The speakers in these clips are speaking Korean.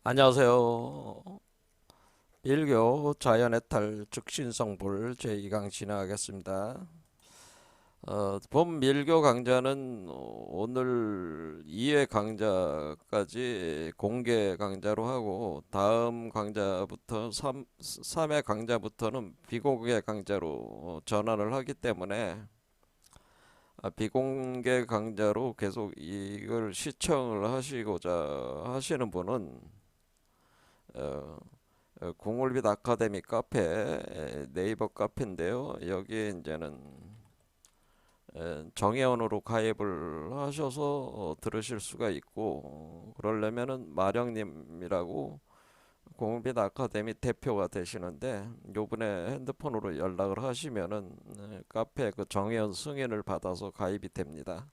안녕하세요. 일교 자연해탈 즉신성불 제2강 진행하겠습니다. 본 밀교 강좌는 오늘 2회 강좌까지 공개 강좌로 하고 다음 강좌부터 3회 강좌부터는 비공개 강좌로 전환을 하기 때문에 비공개 강좌로 계속 이걸 시청을 하시고자 하시는 분은 어, 공울빛 아카데미 카페 네이버 카페인데요. 여기에 이제는 정회원으로 가입을 하셔서 들으실 수가 있고 그러려면은 마령님이라고 공울빛 아카데미 대표가 되시는데 요번에 핸드폰으로 연락을 하시면은 카페 그 정회원 승인을 받아서 가입이 됩니다.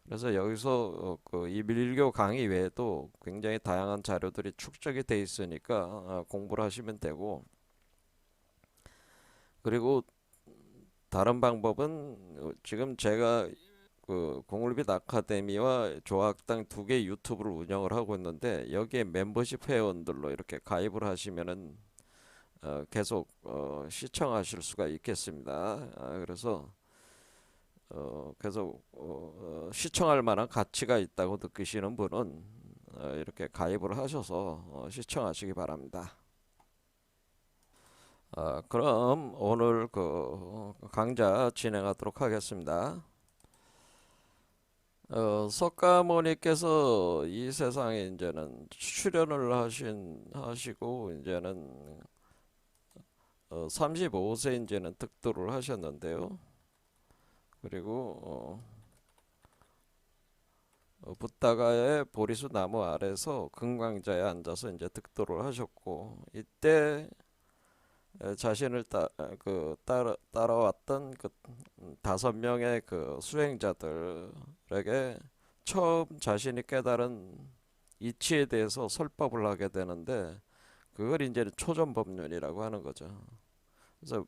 그래서 여기서 그이 밀교 강의 외에도 굉장히 다양한 자료들이 축적이 돼 있으니까 공부를 하시면 되고 그리고 다른 방법은 지금 제가 그 공울빛 아카데미와 조학당 두 개 유튜브를 운영을 하고 있는데 여기에 멤버십 회원들로 이렇게 가입을 하시면은 계속 시청하실 수가 있겠습니다. 그래서 계속 시청할 만한 가치가 있다고 느끼시는 분은 이렇게 가입을 하셔서 시청하시기 바랍니다. 그럼 오늘 그 강좌 진행하도록 하겠습니다. 석가모니께서 이 세상에 이제는 출연을 하시고 이제는 35세 이제는 득도를 하셨는데요. 그리고 붓다가의 보리수 나무 아래서 금강자에 앉아서 이제 득도를 하셨고 이때 자신을 따라왔던 그 5명의 그 수행자들에게 처음 자신이 깨달은 이치에 대해서 설법을 하게 되는데 그걸 이제 초전법륜이라고 하는 거죠. 그래서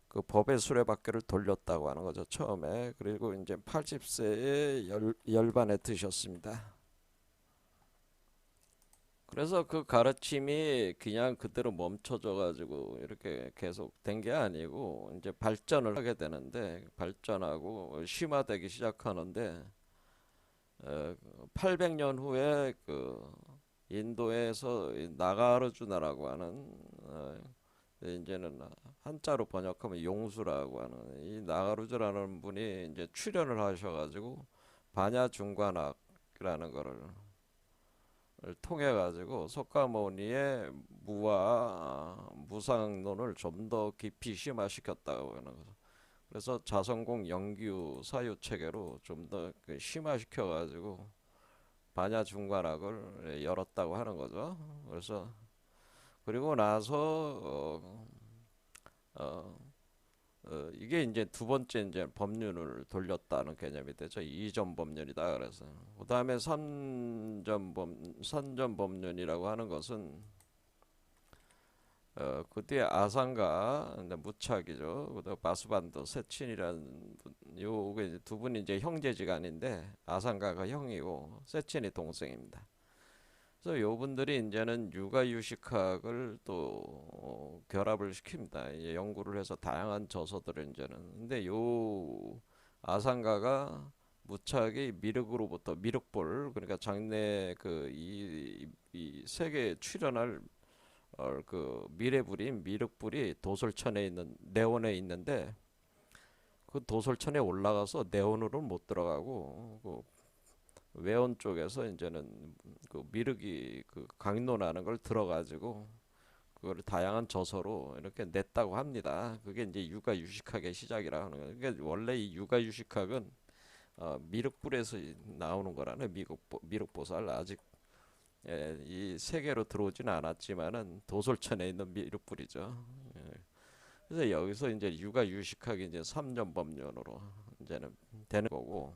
그 법의 수레바퀴를 돌렸다고 하는 거죠. 처음에. 그리고 이제 80세에 열반에 드셨습니다. 그래서 그 가르침이 그냥 그대로 멈춰져 가지고 이렇게 계속 된 게 아니고 이제 발전을 하게 되는데 발전하고 심화되기 시작하는데 800년 후에 그 인도에서 나가르주나라고 하는 이제는 한자로 번역하면 용수라고 하는 이 나가르주라는 분이 이제 출연을 하셔가지고 반야중관학이라는 거를 통해 가지고 석가모니의 무와 무상론을 좀 더 깊이 심화시켰다고 하는 거죠. 그래서 자성공 영규 사유 체계로 좀 더 심화시켜 가지고 반야중관학을 열었다고 하는 거죠. 그래서 그리고 나서 어, 이게 이제 두 번째 이제 법륜을 돌렸다는 개념이 되죠. 이전 법륜이다 그래서 그다음에 삼전 법륜이라고 하는 것은 그 뒤에 아상가 무착이죠. 그다음 바수반도 세친이라는 요게 이제 두 분이 이제 형제지간인데 아상가가 형이고 세친이 동생입니다. 그래서 요 분들이 이제는 육아유식학을 또 결합을 시킵니다. 이제 연구를 해서 다양한 저서들을 이제는 근데 요 아상가가 무착이 미륵으로부터 미륵볼 그러니까 장래 이 세계에 출현할 그 미래불인 미륵불이 도솔천에 있는 네온에 있는데 그 도솔천에 올라가서 네온으로 못 들어가고 그 외원 쪽에서 이제는 그 미륵이 그 강론하는 걸 들어가지고 그거를 다양한 저서로 이렇게 냈다고 합니다. 그게 이제 육아유식학의 시작이라 하는 거예요. 그러니까 원래 이 육아유식학은 미륵불에서 나오는 거라는 미륵보살 아직 이 세계로 들어오지는 않았지만은 도솔천에 있는 미륵불이죠. 예. 그래서 여기서 이제 육아유식학이 이제 삼전법륜으로 이제는 되는 거고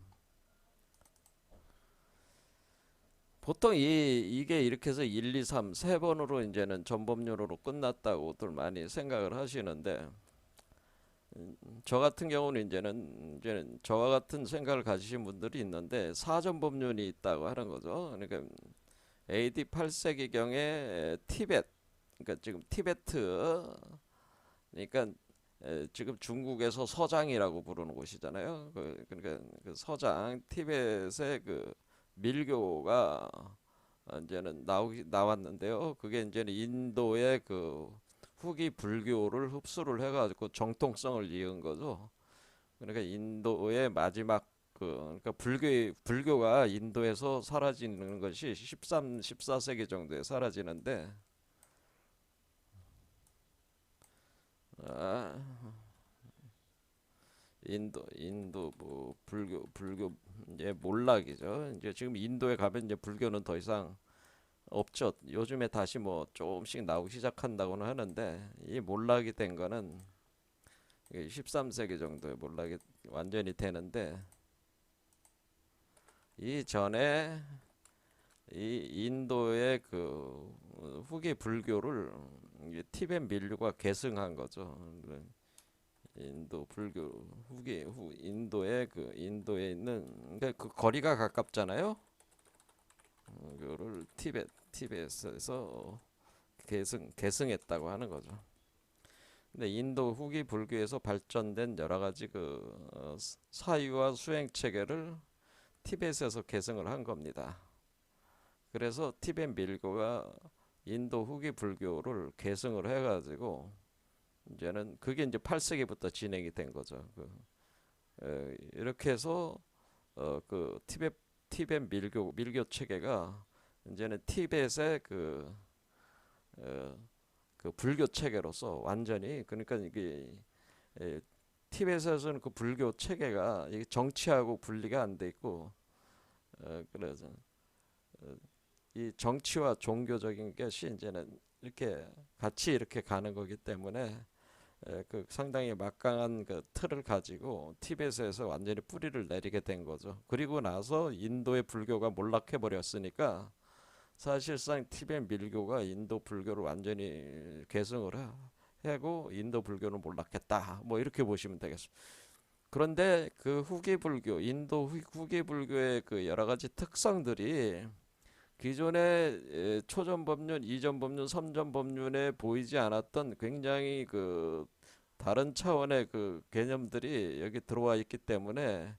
보통 이게 이렇게 해서 1, 2, 3 세 번으로 이제는 전법률로 끝났다고들 많이 생각을 하시는데 저 같은 경우는 이제는 저와 같은 생각을 가지신 분들이 있는데 사전법륜이 있다고 하는 거죠. 그러니까 AD 8세기경에 티벳, 그러니까 지금 티베트, 그러니까 지금 중국에서 서장이라고 부르는 곳이잖아요. 그러니까 그 서장 티벳의 그 밀교가 이제는 나왔는데요. 그게 이제는 인도의 그 후기 불교를 흡수를 해가지고 정통성을 이은 거죠. 그러니까 인도의 마지막 그러니까 불교가 인도에서 사라지는 것이 14세기 정도에 사라지는데 아, 인도 뭐 불교 이제 몰락이죠. 이제 지금 인도에 가면 이제 불교는 더 이상 없죠. 요즘에 다시 뭐 조금씩 나오기 시작한다고는 하는데 이 몰락이 된 거는 13세기 정도에 몰락이 완전히 되는데 이 전에 이 인도의 그 후기 불교를 티벳 민류가 계승한 거죠. 인도 불교 인도에 있는 그러니까 그 거리가 가깝잖아요. 그거를 티벳에서 계승했다고 하는 거죠. 근데 인도 후기 불교에서 발전된 여러 가지 그 사유와 수행 체계를 티벳에서 계승을 한 겁니다. 그래서 티벳 밀교가 인도 후기 불교를 계승을 해가지고 이제는 그게 이제 8세기부터 진행이 된 거죠. 이렇게 해서 그 티벳 밀교 체계가 이제는 티벳의 어, 그 불교 체계로서 완전히 그러니까 이게 에, 티벳에서는 그 불교 체계가 이게 정치하고 분리가 안 돼 있고 그래서 어, 이 정치와 종교적인 것이 이제는 이렇게 같이 이렇게 가는 거기 때문에 그 상당히 막강한 그 틀을 가지고 티벳에서 완전히 뿌리를 내리게 된 거죠. 그리고 나서 인도의 불교가 몰락해 버렸으니까 사실상 티벳 밀교가 인도 불교를 완전히 계승을 하고 인도 불교는 몰락했다. 뭐 이렇게 보시면 되겠습니다. 그런데 그 후기 불교, 인도 후기 불교의 그 여러 가지 특성들이 기존의 초전 법륜, 이전 법륜, 삼전 법륜에 보이지 않았던 굉장히 그 다른 차원의 그 개념들이 여기 들어와 있기 때문에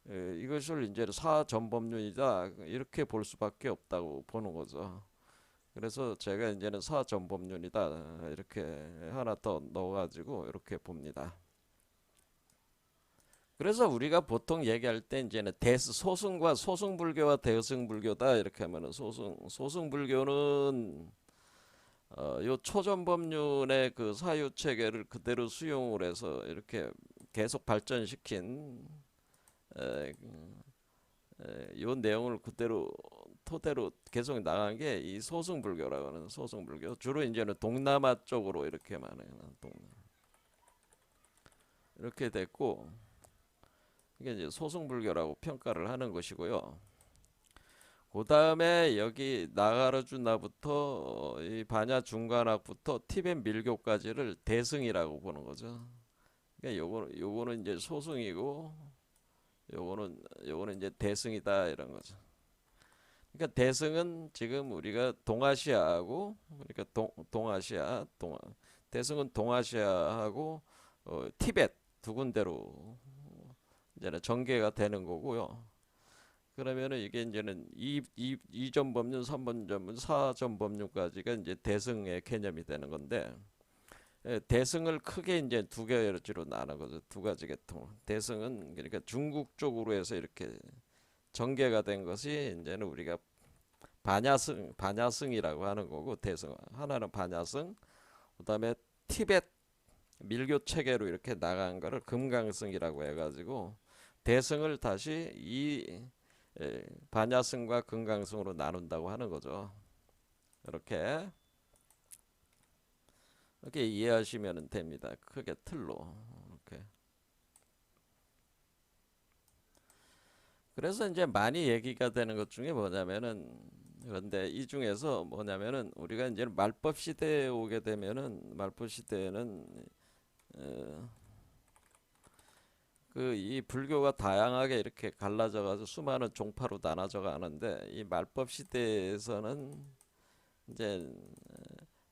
이것을 이제 사전 법륜이다 이렇게 볼 수밖에 없다고 보는 거죠. 그래서 제가 이제는 사전 법륜이다 이렇게 하나 더 넣어가지고 이렇게 봅니다. 그래서 우리가 보통 얘기할 때 이제는 소승과 소승불교와 대승불교다 이렇게 하면은 소승불교는 요 초전법륜의 그 사유 체계를 그대로 수용을 해서 이렇게 계속 발전시킨 에, 요 내용을 그대로 토대로 계속 나간 게 이 소승불교라고 하는 소승불교 주로 이제는 동남아 쪽으로 이렇게 많아요. 이렇게 됐고 이게 이제 소승불교라고 평가를 하는 것이고요. 그 다음에 여기 나가르주나부터 이 바냐 중간학부터 티벳 밀교까지를 대승이라고 보는 거죠. 그러니까 요거는 이제 소승이고 요거는 이제 대승이다 이런 거죠. 그러니까 대승은 지금 우리가 동아시아하고 그러니까 대승은 동아시아하고 티벳 두 군데로 이제는 전개가 되는 거고요. 그러면은 이게 이제는 이전 법륜, 3번 법륜, 4전 법륜까지가 이제 대승의 개념이 되는 건데 대승을 크게 이제 두 가지로 나누거든. 두 가지 계통. 대승은 그러니까 중국 쪽으로 해서 이렇게 전개가 된 것이 이제는 우리가 반야승이라고 하는 거고 대승 하나는 반야승, 그다음에 티벳 밀교 체계로 이렇게 나간 거를 금강승이라고 해가지고 대승을 다시 반야승과 금강승으로 나눈다고 하는 거죠. 이렇게 이해하시면 됩니다. 크게 틀로. 이렇게. 그래서 이제 많이 얘기가 되는 것 중에 뭐냐면은 그런데 이 중에서 뭐냐면은 우리가 이제 말법 시대에 오게 되면은 말법 시대에는 어, 그 이 불교가 다양하게 이렇게 갈라져 가지고 수많은 종파로 나눠져 가는데 이 말법 시대에서는 이제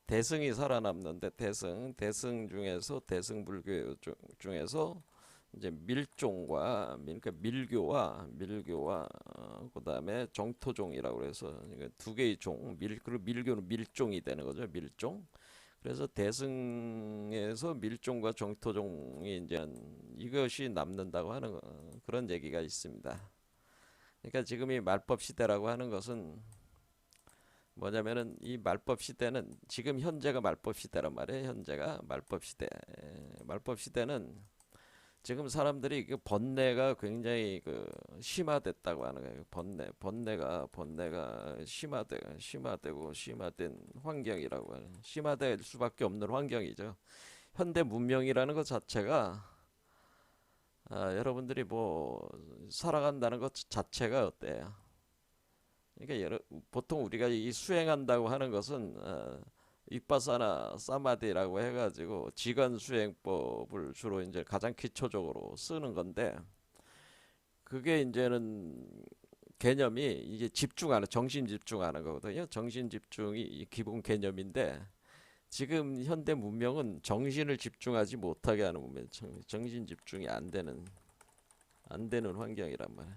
대승이 살아남는데 대승 중에서 대승 불교 중에서 이제 밀종과 그러니까 밀교와 그다음에 정토종이라고 그래서 두 개의 그리고 밀교는 밀종이 되는 거죠. 밀종. 그래서 대승에서 밀종과 정토종이 이제 이것이 남는다고 하는 그런 얘기가 있습니다. 그러니까 지금 이 말법 시대라고 하는 것은 뭐냐면은 이 말법 시대는 지금 현재가 말법 시대란 말이에요. 현재가 말법 시대. 말법 시대는 지금 사람들이 그 번뇌가 굉장히 그 심화됐다고 하는 거예요. 번뇌가 심화된 환경이라고 하는, 심화될 수밖에 없는 환경이죠. 현대 문명이라는 것 자체가 여러분들이 뭐 살아간다는 것 자체가 어때요? 그러니까 보통 우리가 이 수행한다고 하는 것은 이빠사나 사마디라고 해가지고 지관 수행법을 주로 이제 가장 기초적으로 쓰는 건데 그게 이제는 개념이 이제 정신 집중하는 거거든요. 정신 집중이 이 기본 개념인데 지금 현대 문명은 정신을 집중하지 못하게 하는 문명, 정신 집중이 안 되는 환경이란 말이에요.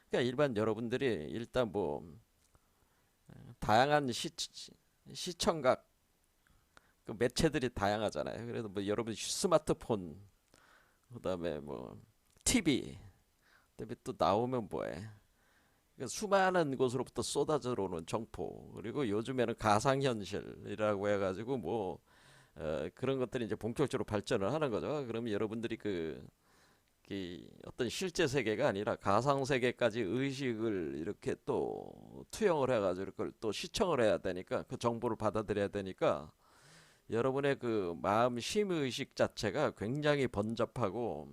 그러니까 일반 여러분들이 일단 뭐 다양한 시청각 그 매체들이 다양하잖아요. 그래서 뭐 여러분 스마트폰, 그다음에 뭐 TV, 그다음에 또 나오면 뭐해? 그러니까 수많은 곳으로부터 쏟아져 오는 정보, 그리고 요즘에는 가상현실이라고 해가지고 뭐 그런 것들이 이제 본격적으로 발전을 하는 거죠. 그러면 여러분들이 어떤 실제 세계가 아니라 가상 세계까지 의식을 이렇게 또 투영을 해가지고 그걸 또 시청을 해야 되니까 그 정보를 받아들여야 되니까 여러분의 그 마음 심의식 자체가 굉장히 번잡하고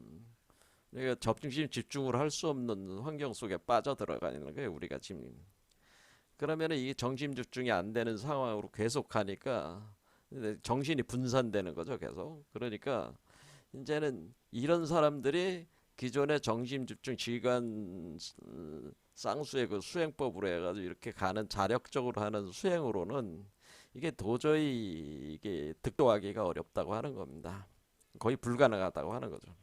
그러니까 접중심 집중을 할 수 없는 환경 속에 빠져들어가는 거예요. 우리가 지금 그러면 이 정신 집중이 안 되는 상황으로 계속 가니까 정신이 분산되는 거죠. 계속. 그러니까 이제는 이런 사람들이 기존의 정신 집중 지관 쌍수의 그 수행법으로 해가지고 이렇게 가는 자력적으로 하는 수행으로는 이게 도저히 이게 득도하기가 어렵다고 하는 겁니다. 거의 불가능하다고 하는 거죠.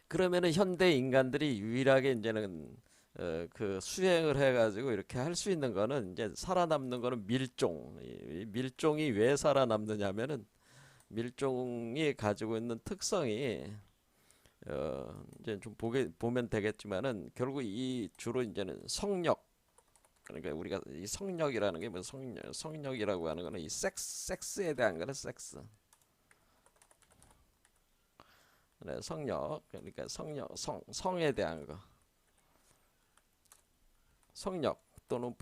그러면은 현대 인간들이 유일하게 이제는 그 수행을 해가지고 이렇게 할 수 있는 거는 이제 살아남는 거는 밀종. 이 밀종이 왜 살아남느냐면은 밀종이 가지고 있는 특성이 이제 좀 보면 되겠지만은 결국 이 주로 이제는 성력, 그러니까 우리가 이 성력이라는 게 뭐 성력이라고 하는 거는 이 섹스에 대한 거는 섹스. 네, 성력 그러니까 성에 대한 거. 성력 또는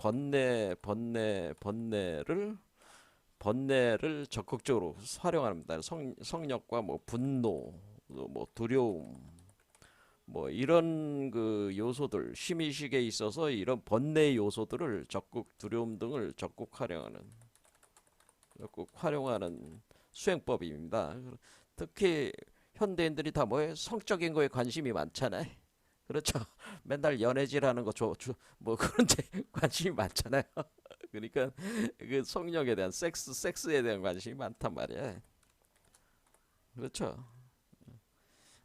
번뇌를 적극적으로 활용합니다. 성력과 뭐 분노, 뭐 두려움, 뭐 이런 그 요소들, 심의식에 있어서 이런 번뇌 요소들을 두려움 등을 적극 활용하는 수행법입니다. 특히 현대인들이 다 뭐에 성적인 거에 관심이 많잖아요. 그렇죠. 맨날 연애질하는 거 뭐 그런 데 관심이 많잖아요. 그러니까 그 성욕에 대한 섹스에 대한 관심이 많단 말이야. 그렇죠.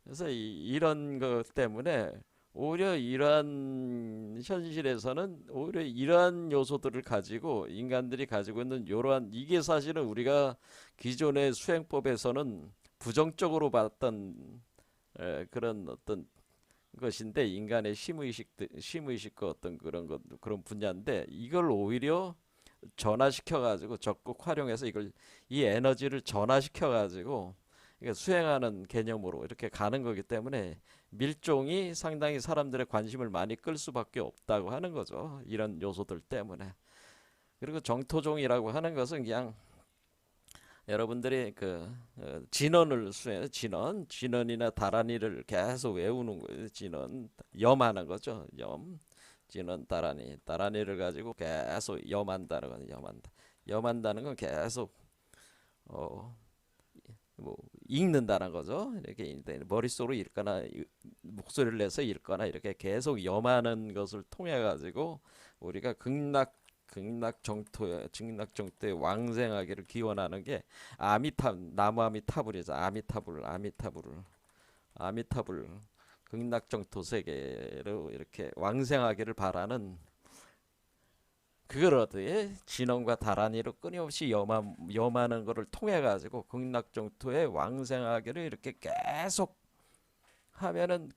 그래서 이런 것 때문에 오히려 이러한 현실에서는 오히려 이러한 요소들을 가지고 인간들이 가지고 있는 이러한 이게 사실은 우리가 기존의 수행법에서는 부정적으로 봤던 그런 어떤 것인데 인간의 심의식과 어떤 그런 분야인데 이걸 오히려 전화시켜 가지고 적극 활용해서 이 에너지를 전화시켜 가지고 수행하는 개념으로 이렇게 가는 거기 때문에 밀종이 상당히 사람들의 관심을 많이 끌 수밖에 없다고 하는 거죠. 이런 요소들 때문에. 그리고 정토종이라고 하는 것은 그냥 여러분들이 진언을 수행, 진언이나 다란이를 계속 외우는 거예요. 염하는 거죠. 진언, 다란이를 가지고 계속 염한다는 건 염한다는 건 계속 어, 뭐 읽는다는 거죠. 이렇게 머릿속으로 읽거나 목소리를 내서 읽거나 이렇게 계속 염하는 것을 통해 가지고 우리가 극락정토의 왕생하기를 기원하는 게 나무 아미타불이죠. 아미타불 극락정토 세계로 이렇게 왕생하기를 바라는, 그걸 어떻게 진원과 다란이로 끊임없이 염하는 것을 통해 가지고 극락정토의 왕생하기를 이렇게 계속 하면은,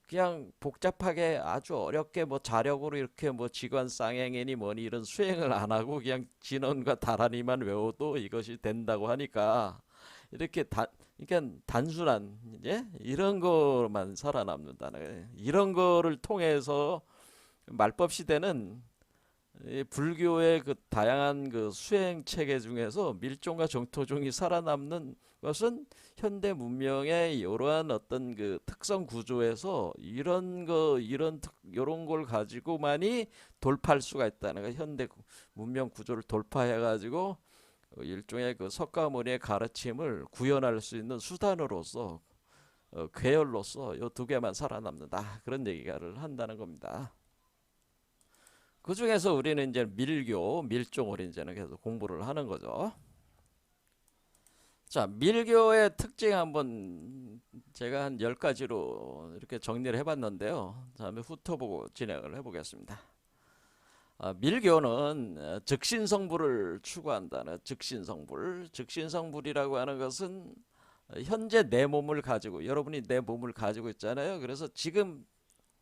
그냥 복잡하게 아주 어렵게 뭐 자력으로 이렇게 뭐 직관쌍행이니 뭐니 이런 수행을 안 하고 그냥 진원과 다란이만 외워도 이것이 된다고 하니까, 이렇게 그러니까 단순한 이제 이런 거만 살아남는다는 거예요. 이런 거를 통해서 말법 시대는 이 불교의 그 다양한 그 수행 체계 중에서 밀종과 정토종이 살아남는 것은 현대 문명의 이러한 어떤 그 특성 구조에서 이런 걸 가지고만이 돌파할 수가 있다는 거. 현대 문명 구조를 돌파해 가지고 일종의 그 석가모니의 가르침을 구현할 수 있는 수단으로서, 계열로서 요 두 개만 살아남는다, 그런 얘기를 한다는 겁니다. 그 중에서 우리는 이제 밀종을 이제는 계속 공부를 하는 거죠. 자, 밀교의 특징 한번 제가 한 10가지로 이렇게 정리를 해봤는데요. 다음에 훑어보고 진행을 해보겠습니다. 밀교는 즉신성불을 추구한다는, 즉신성불이라고 하는 것은 현재 내 몸을 가지고, 여러분이 내 몸을 가지고 있잖아요. 그래서 지금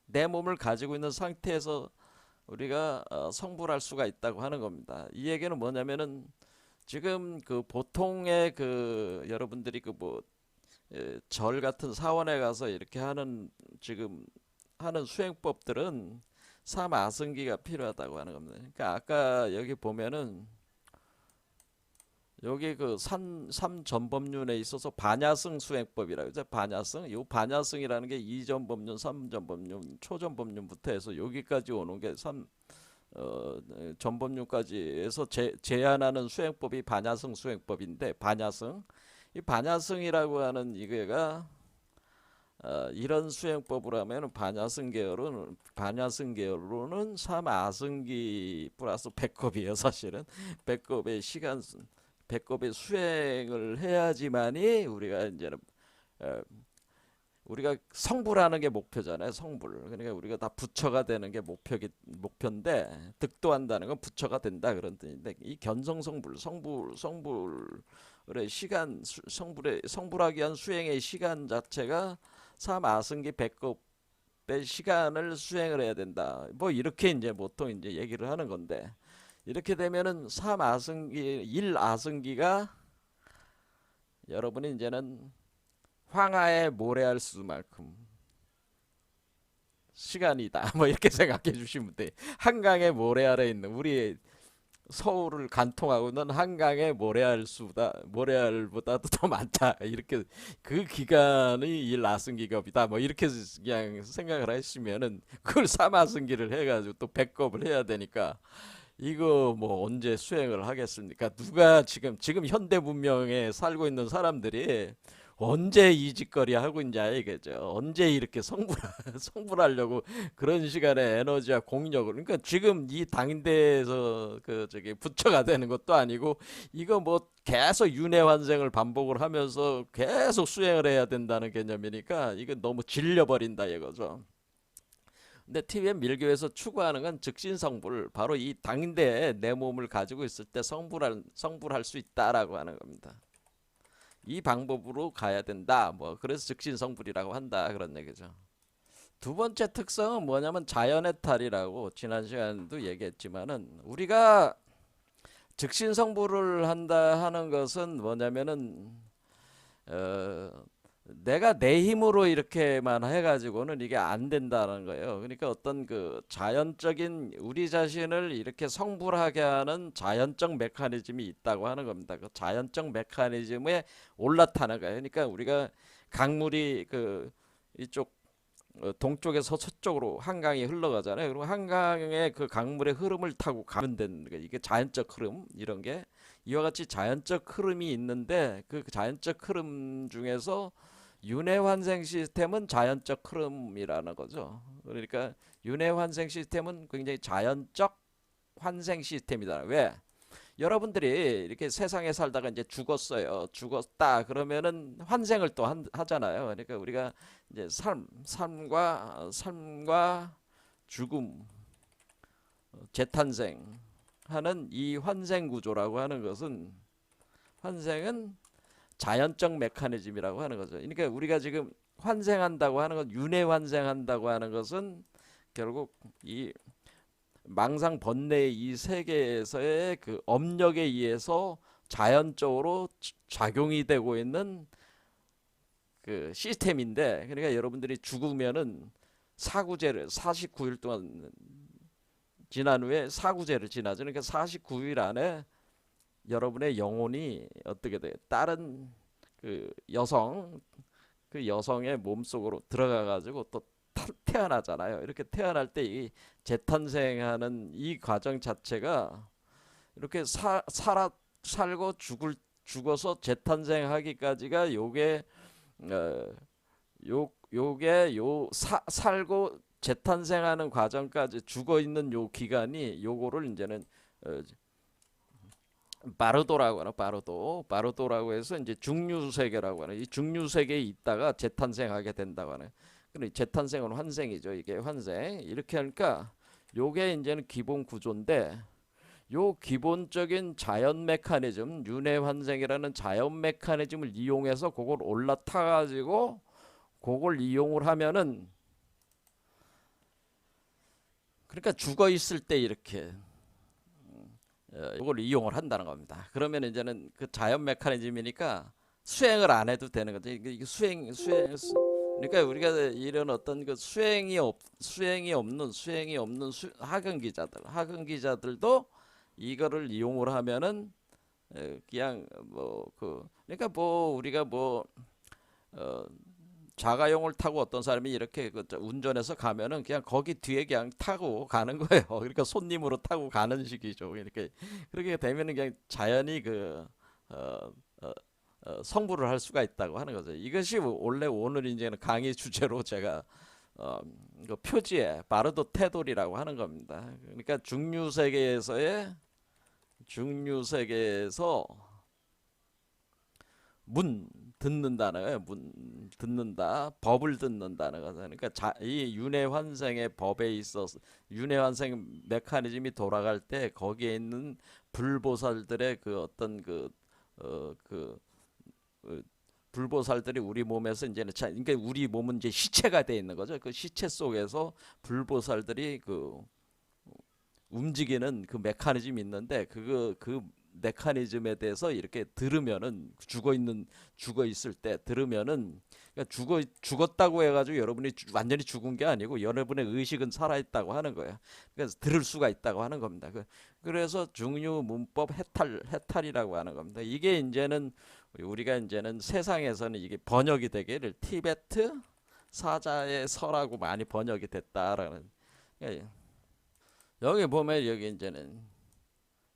내 몸을 가지고 있는 상태에서 우리가 성불할 수가 있다고 하는 겁니다. 이 얘기는 뭐냐면은, 지금 그 보통의 그 여러분들이 그 뭐 절 같은 사원에 가서 이렇게 지금 하는 수행법들은 삼아승기가 필요하다고 하는 겁니다. 그러니까 아까 여기 보면은, 여기 그 삼전법륜에 있어서 반야승 수행법이라고 하죠. 이 반야승이라는 게 이전법륜, 삼전법륜, 초전법륜부터 해서 여기까지 오는 게 전법륜까지 해서 제한하는 수행법이 반야승 수행법인데, 이 반야승이라고 하는 이거가 이런 수행법으로 하면 반야승 계열로는 삼아승기 플러스 백겁이에요. 사실은 백겁의 수행을 해야지만이 우리가 이제는 우리가 성불하는 게 목표잖아요. 성불. 그러니까 우리가 다 부처가 되는 게 목표인데, 득도한다는 건 부처가 된다, 그런 뜻인데, 이 성불의 시간, 성불하기 위한 수행의 시간 자체가 삼아승기 백겁의 시간을 수행을 해야 된다. 뭐 이렇게 이제 보통 이제 얘기를 하는 건데, 이렇게 되면은 일아승기가 여러분이 이제는 황하에 모래알 수만큼 시간이다. 뭐 이렇게 생각해 주시면 돼. 한강의 모래알에 있는 우리 서울을 관통하고 있는 한강의 모래알보다도 더 많다. 이렇게 그 기간이 일아승기급이다. 뭐 이렇게 그냥 생각을 하시면은, 그걸 삼아승기를 해가지고 또 백겁을 해야 되니까 이거 뭐 언제 수행을 하겠습니까? 누가 지금 현대 문명에 살고 있는 사람들이 언제 이 짓거리 하고 있냐 이거죠. 언제 이렇게 성불하려고 그런 시간에 에너지와 공력을, 그러니까 지금 이 당대에서 그 저기 부처가 되는 것도 아니고, 이거 뭐 계속 윤회환생을 반복을 하면서 계속 수행을 해야 된다는 개념이니까 이거 너무 질려버린다 이거죠. 근데 TBN 밀교에서 추구하는 건 즉신성불, 바로 이 당대에 내 몸을 가지고 있을 때 성불할 수 있다라고 하는 겁니다. 이 방법으로 가야 된다. 뭐 그래서 즉신성불이라고 한다, 그런 얘기죠. 두 번째 특성은 뭐냐면 자연의 탈이라고, 지난 시간에도 얘기했지만은, 우리가 즉신성불을 한다 하는 것은 뭐냐면은 내가 내 힘으로 이렇게만 해가지고는 이게 안 된다는 거예요. 그러니까 어떤 그 자연적인 우리 자신을 이렇게 성불하게 하는 자연적 메커니즘이 있다고 하는 겁니다. 그 자연적 메커니즘에 올라타는 거예요. 그러니까 우리가 강물이 그 이쪽 동쪽에서 서쪽으로 한강이 흘러가잖아요. 그리고 한강의 그 강물의 흐름을 타고 가면 되는 거예요. 이게 자연적 흐름 이런 게 이와 같이 자연적 흐름이 있는데 그 자연적 흐름 중에서 윤회 환생 시스템은 자연적 흐름이라는 거죠. 그러니까 윤회 환생 시스템은 굉장히 자연적 환생 시스템이다. 왜? 여러분들이 이렇게 세상에 살다가 이제 죽었어요. 죽었다 그러면은 환생을 또 하잖아요. 그러니까 우리가 이제 삶과 죽음, 재탄생 하는 이 환생 구조라고 하는 것은 환생은 자연적 메커니즘이라고 하는 거죠. 그러니까 우리가 지금 환생한다고 하는 것, 윤회 환생한다고 하는 것은 결국 이 망상 번뇌의 이 세계에서의 그 업력에 의해서 자연적으로 작용이 되고 있는 그 시스템인데, 그러니까 여러분들이 죽으면은 사구제를 49일 동안 지난 후에 사구제를 지나죠. 그러니까 49일 안에 여러분의 영혼이 어떻게 돼요? 다른 그 여성의 몸속으로 들어가 가지고 또 태어나잖아요. 이렇게 태어날 때 이 재탄생하는 이 과정 자체가 이렇게 살고 죽어서 재탄생하기까지가 어, 요게 살고 재탄생하는 과정까지 죽어 있는 요 기간이 요거를 이제는 어, 바르도라고 하나 바르도라고 해서 이제 중류세계라고 하는 이 중류세계에 있다가 재탄생하게 된다고 하는. 근데 재탄생은 환생이죠. 이게 환생. 이렇게 하니까 요게 이제는 기본 구조인데 요 기본적인 자연 메커니즘, 윤회 환생이라는 자연 메커니즘을 이용해서 그걸 올라타 가지고 그걸 이용을 하면은 그러니까 죽어 있을 때 이렇게 이걸 이용을 한다는 겁니다. 그러면 이제는 그 자연 메커니즘이니까 수행을 안 해도 되는 거죠. 이게 그러니까 우리가 이런 어떤 그 수행이 없는 학원 기자들도 이거를 이용을 하면은 그냥 그러니까 우리가 어, 자가용을 타고 어떤 사람이 이렇게 운전해서 가면은 그냥 거기 뒤에 그냥 타고 가는 거예요. 그러니까 손님으로 타고 가는 식이죠. 이렇게 그렇게 되면은 그냥 자연히 어, 어, 성불을 할 수가 있다고 하는 거죠. 이것이 원래 오늘 이제는 강의 주제로 제가 어, 그 표지에 바르도 테돌이라고 하는 겁니다. 그러니까 중류세계에서 문 듣는다는 거예요. 문 듣는다, 법을 듣는다는 거죠. 그러니까 이 윤회 환생의 법에 있어서 윤회 환생 메커니즘이 돌아갈 때 거기에 있는 불보살들의 그 어떤 어, 그 어, 불보살들이 우리 몸에서 이제는 그러니까 우리 몸은 이제 시체가 돼 있는 거죠. 그 시체 속에서 불보살들이 움직이는 그 메커니즘이 있는데 그 메커니즘에 대해서 이렇게 들으면은 죽어 있을 때 들으면은 그러니까 죽었다고 해가지고 여러분이 완전히 죽은 게 아니고 여러분의 의식은 살아 있다고 하는 거예요. 그래서 들을 수가 있다고 하는 겁니다. 그래서 중유 문법 해탈이라고 하는 겁니다. 이게 이제는 우리가 이제는 세상에서는 이게 번역이 되기를 티베트 사자의 서라고 많이 번역이 됐다라는. 예. 여기 보면 여기 이제는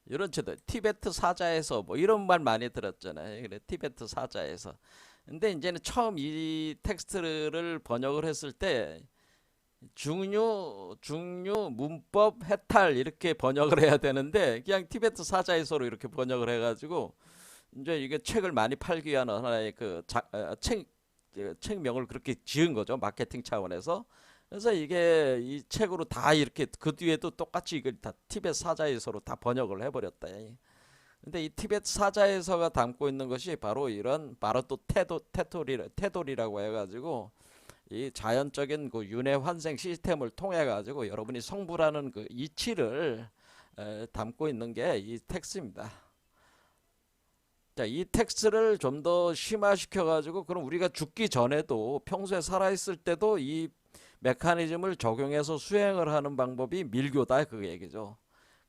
이런 채도 티베트 사자에서 뭐 이런 말 많이 들었잖아요. 그래 티베트 사자에서. 근데 이제는 처음 이 텍스트를 번역을 했을 때 중류 문법 해탈 이렇게 번역을 해야 되는데 그냥 티베트 사자에서로 이렇게 번역을 해가지고 이제 이게 책을 많이 팔기 위한 하나의 책명을 그렇게 지은 거죠. 마케팅 차원에서. 그래서 이게 이 책으로 다 이렇게 그 뒤에도 똑같이 이걸 다 티벳 사자에서로 다 번역을 해버렸다. 근데 이 티벳 사자에서가 담고 있는 것이 바로 이런 바로또 테돌이라고 해가지고 이 자연적인 그 윤회 환생 시스템을 통해 가지고 여러분이 성불하는 그 이치를 담고 있는 게 이 텍스입니다. 자, 이 텍스트를 좀 더 심화시켜 가지고 그럼 우리가 죽기 전에도 평소에 살아 있을 때도 이 메커니즘을 적용해서 수행을 하는 방법이 밀교다 그 얘기죠.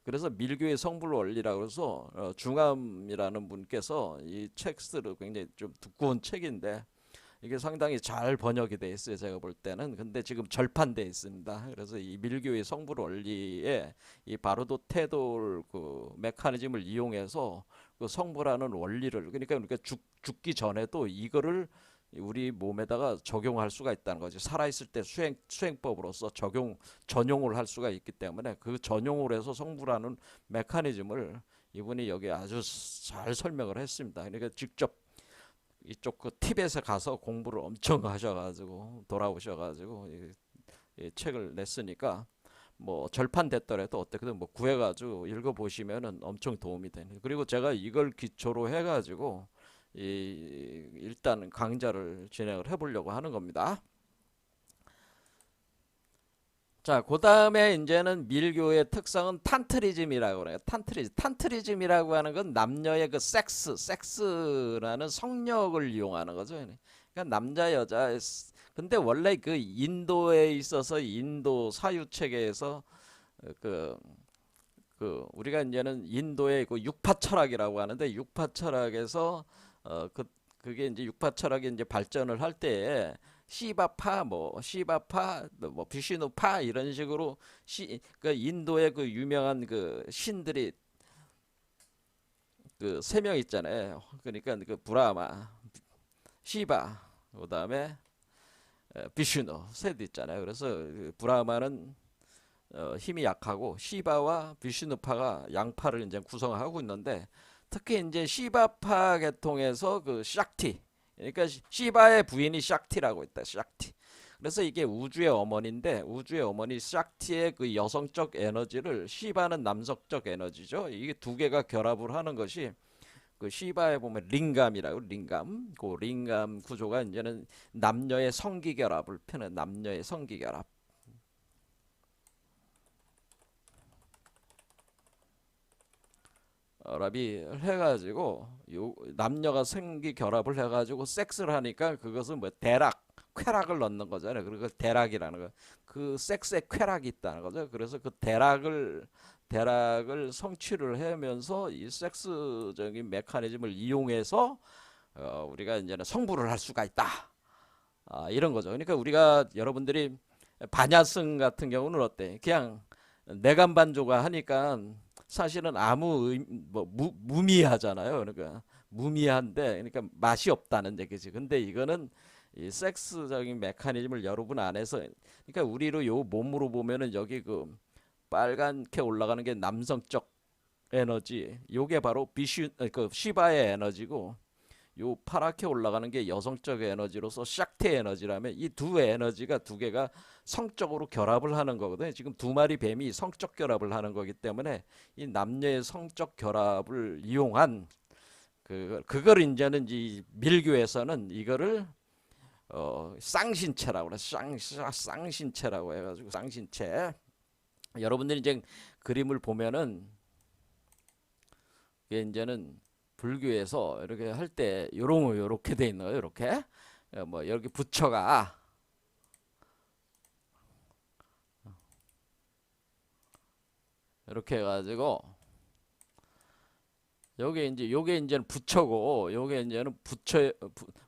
그래서 밀교의 성불 원리라고 해서 중암이라는 분께서 이 텍스트를 굉장히 좀 두꺼운 책인데 이게 상당히 잘 번역이 돼 있어요. 제가 볼 때는. 근데 지금 절판돼 있습니다. 그래서 이 밀교의 성불 원리에 이 바로도 테돌 그 메커니즘을 이용해서 그 성불하는 원리를 그러니까 죽기 전에도 이거를 우리 몸에다가 적용할 수가 있다는 거지. 살아있을 때 수행법으로서 전용을 할 수가 있기 때문에 그 전용을 해서 성불하는 메커니즘을 이분이 여기 아주 잘 설명을 했습니다. 그러니까 직접 이쪽 그 티벳에 가서 공부를 엄청 하셔가지고 돌아오셔가지고 이 책을 냈으니까 뭐 절판됐더라도 어떻게든 뭐 구해가지고 읽어보시면은 엄청 도움이 되는. 그리고 제가 이걸 기초로 해가지고 일단 강좌를 진행을 해보려고 하는 겁니다. 자, 그 다음에 이제는 밀교의 특성은 탄트리즘이라고 그래요. 탄트리즘이라고 하는 건 남녀의 그 섹스라는 성력을 이용하는 거죠. 그러니까 남자 여자. 근데 원래 그 인도에 있어서 인도 사유 체계에서 그 우리가 이제는 인도의 그 육파 철학이라고 하는데 육파 철학에서 그게 이제 육파 철학이 이제 발전을 할 때에 시바파 뭐 비슈누파 이런 식으로 그 인도의 그 유명한 그 신들이 그 세 명 있잖아요. 그러니까 그 브라마, 시바, 그다음에 비슈누 셋 있잖아요. 그래서 그 브라마는 힘이 약하고 시바와 비슈누파가 양파를 이제 구성하고 있는데 특히 이제 시바파 계통에서 그 샥티, 그러니까 시바의 부인이 샥티라고 있다. 샥티. 그래서 이게 우주의 어머니인데 우주의 어머니 샥티의 그 여성적 에너지를 시바는 남성적 에너지죠. 이게 두 개가 결합을 하는 것이 그 시바에 보면 링감이라고 그 링감 구조가 이제는 남녀의 성기 결합을 펴는 남녀의 성기 결합. 결합이 해가지고 요 남녀가 생기 결합을 해가지고 섹스를 하니까 그것은 뭐 쾌락을 넣는 거잖아요. 그리고 대락이라는 거, 그 섹스에 쾌락이 있다는 거죠. 그래서 그 대락을 성취를 하면서 이 섹스적인 메커니즘을 이용해서 우리가 이제는 성불을 할 수가 있다. 이런 거죠. 그러니까 우리가 여러분들이 반야승 같은 경우는 어때? 그냥 내간반조가 하니까 사실은 무미하잖아요. 그러니까 무미한데 그러니까 맛이 없다는 얘기지. 근데 이거는 이 섹스적인 메커니즘을 여러분 안에서 그러니까 우리로 요 몸으로 보면은 여기 그 빨갛게 올라가는 게 남성적 에너지. 요게 바로 그 시바의 에너지고 요 파랗게 올라가는 게 여성적 에너지로서 샥티 에너지라면 이 두 에너지가 두 개가 성적으로 결합을 하는 거거든요. 지금 두 마리 뱀이 성적 결합을 하는 거기 때문에 이 남녀의 성적 결합을 이용한 그걸 이제는 이 밀교에서는 이거를 쌍신체라고 그래. 쌍신체라고 해가지고 쌍신체. 여러분들이 이제 그림을 보면은 이게 이제는 불교에서 이렇게 할 때 요렇게 돼 있는 거예요. 이렇게 뭐 여기 부처가 이렇게 해가지고 요게 이제는 부처고 요게 이제는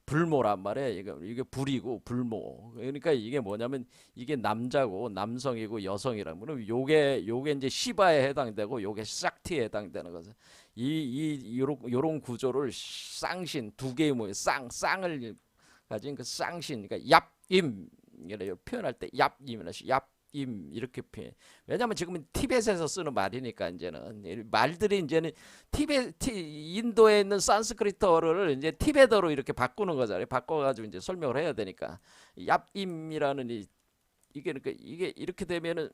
불모란 말이에요. 이게 불이고 불모. 그러니까 이게 뭐냐면 이게 남자고 남성이고 여성이라면 요게 이제 시바에 해당되고 요게 싹티에 해당되는 거죠. 요런 구조를 쌍신 두 개의 모양 쌍을 가진 그 쌍신 그러니까 얍임 이래요. 표현할 때 얍임이나 얍임 이렇게 표현. 왜냐면 지금은 티벳에서 쓰는 말이니까 이제는 말들이 이제는 인도에 있는 산스크리트어를 이제 티베트어로 이렇게 바꾸는 거잖아요. 바꿔가지고 이제 설명을 해야 되니까 얍임이라는 이게 그러니까 이게 이렇게 되면은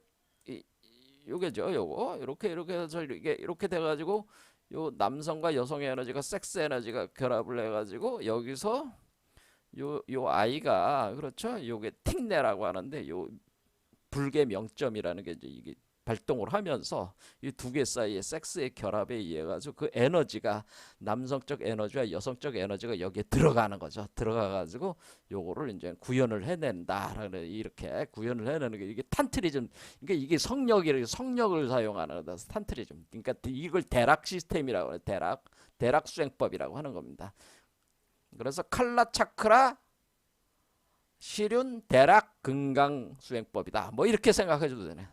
요게죠. 요거 이렇게 해서 이렇게 돼가지고 요 남성과 여성의 에너지가 섹스 에너지가 결합을 해가지고 여기서 요 아이가 그렇죠. 요게 틱내라고 하는데 요 불계 명점이라는 게 이제 이게 발동을 하면서 이 두 개 사이의 섹스의 결합에 의해 가지고 그 에너지가 남성적 에너지와 여성적 에너지가 여기에 들어가는 거죠. 들어가 가지고 요거를 이제 구현을 해낸다라는 이렇게 구현을 해내는 게 이게 탄트리즘. 그러니까 이게 성력을 사용하는 거다. 탄트리즘. 그러니까 이걸 대락 시스템이라고 해요. 대락 수행법이라고 하는 겁니다. 그래서 칼라 차크라 시륜 대락 금강 수행법이다. 뭐 이렇게 생각해 줘도 되네.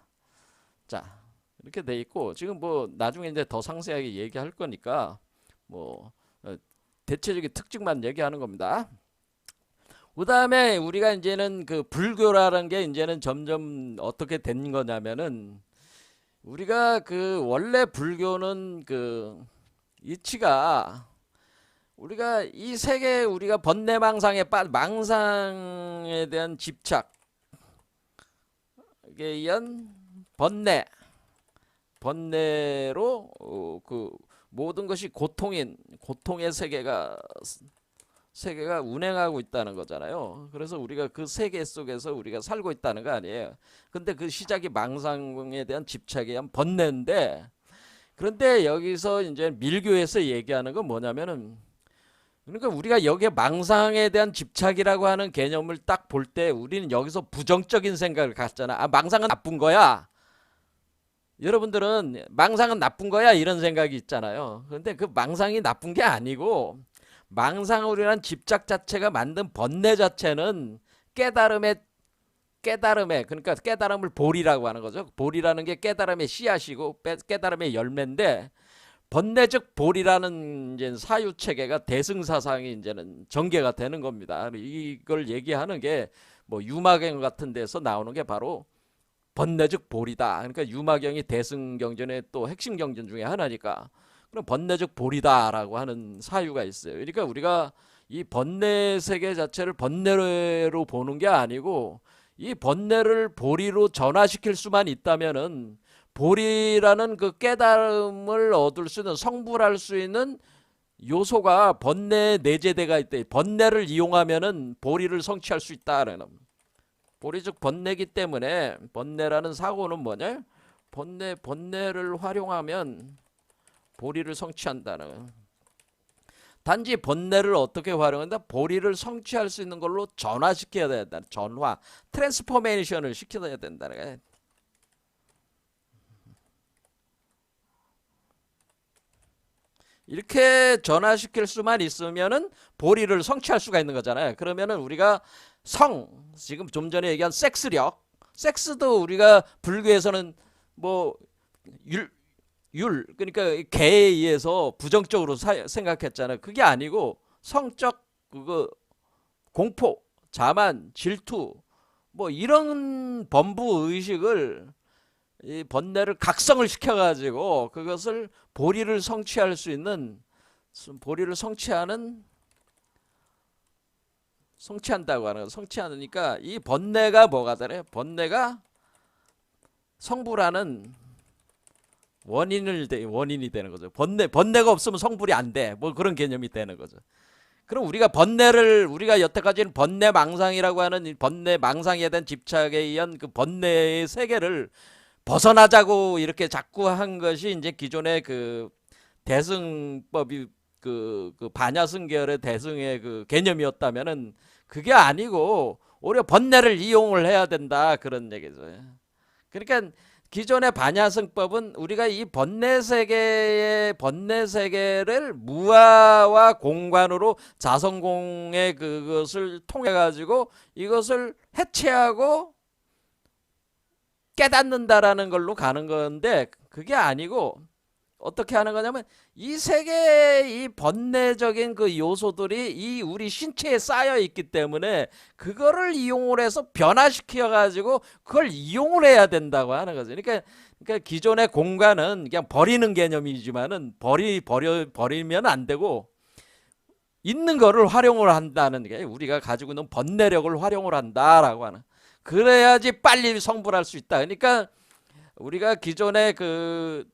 자, 이렇게 돼 있고 지금 뭐 나중에 이제 더 상세하게 얘기할 거니까 뭐 대체적인 특징만 얘기하는 겁니다. 그 다음에 우리가 이제는 그 불교라는 게 이제는 점점 어떻게 된 거냐면은 우리가 그 원래 불교는 그 이치가 우리가 이 세계 우리가 번뇌망상에 망상에 대한 집착에 의한 번뇌로 그 모든 것이 고통의 세계가 운행하고 있다는 거잖아요. 그래서 우리가 그 세계 속에서 우리가 살고 있다는 거 아니에요. 근데 그 시작이 망상에 대한 집착에 의한 번뇌인데, 그런데 여기서 이제 밀교에서 얘기하는 건 뭐냐면은, 그러니까 우리가 여기에 망상에 대한 집착이라고 하는 개념을 딱 볼 때 우리는 여기서 부정적인 생각을 갖잖아. 아, 망상은 나쁜 거야. 여러분들은 망상은 나쁜 거야 이런 생각이 있잖아요. 그런데 그 망상이 나쁜 게 아니고, 망상으로란 집착 자체가 만든 번뇌 자체는 깨달음의 그러니까 깨달음을 보리라고 하는 거죠. 보리라는 게 깨달음의 씨앗이고 깨달음의 열매인데, 번뇌적 보리라는 이제 사유 체계가 대승사상이 이제는 전개가 되는 겁니다. 이걸 얘기하는 게 뭐 유마경 같은 데서 나오는 게 바로 번뇌적 보리다. 그러니까 유마경이 대승경전의 또 핵심 경전 중에 하나니까 그럼 번뇌적 보리다라고 하는 사유가 있어요. 그러니까 우리가 이 번뇌 세계 자체를 번뇌로 보는 게 아니고 이 번뇌를 보리로 전화시킬 수만 있다면은 보리라는 그 깨달음을 얻을 수 있는 성불할 수 있는 요소가 번뇌 내재대가 있대. 번뇌를 이용하면은 보리를 성취할 수 있다라는. 보리 즉 번뇌기 때문에 번뇌라는 사고는 뭐냐? 번뇌를 활용하면 보리를 성취한다는. 단지 번뇌를 어떻게 활용한다? 보리를 성취할 수 있는 걸로 전화시켜야 된다. 전화, 트랜스포메이션을 시켜야 된다는 거야. 이렇게 전화시킬 수만 있으면은 보리를 성취할 수가 있는 거잖아요. 그러면은 우리가 지금 좀 전에 얘기한 섹스도 우리가 불교에서는 뭐 그러니까 개에 의해서 부정적으로 생각했잖아요. 그게 아니고 성적 그거 공포, 자만, 질투 뭐 이런 범부 의식을 이 번뇌를 각성을 시켜가지고 그것을 보리를 성취할 수 있는 보리를 성취한다고 하는 거. 성취하니까 이 번뇌가 뭐가 되래? 번뇌가 성불하는 원인이 되는 거죠. 번뇌가 없으면 성불이 안 돼. 뭐 그런 개념이 되는 거죠. 그럼 우리가 여태까지는 번뇌망상이라고 하는 이 번뇌망상에 대한 집착에 의한 그 번뇌의 세계를 벗어나자고 이렇게 자꾸 한 것이 이제 기존의 그 대승법이 그 반야승 계열의 대승의 그 개념이었다면은 그게 아니고 오히려 번뇌를 이용을 해야 된다 그런 얘기죠. 그러니까 기존의 반야승법은 우리가 이 번뇌 세계를 무아와 공관으로 자성공의 그것을 통해 가지고 이것을 해체하고 깨닫는다라는 걸로 가는 건데, 그게 아니고 어떻게 하는 거냐면 이 세계의 이 번뇌적인 그 요소들이 이 우리 신체에 쌓여 있기 때문에 그거를 이용을 해서 변화시켜 가지고 그걸 이용을 해야 된다고 하는 거죠. 그러니까 기존의 공간은 그냥 버리는 개념이지만은 버리면 안 되고 있는 거를 활용을 한다는 게, 우리가 가지고 있는 번뇌력을 활용을 한다라고 하는. 그래야지 빨리 성불할 수 있다. 그러니까 우리가 기존의 그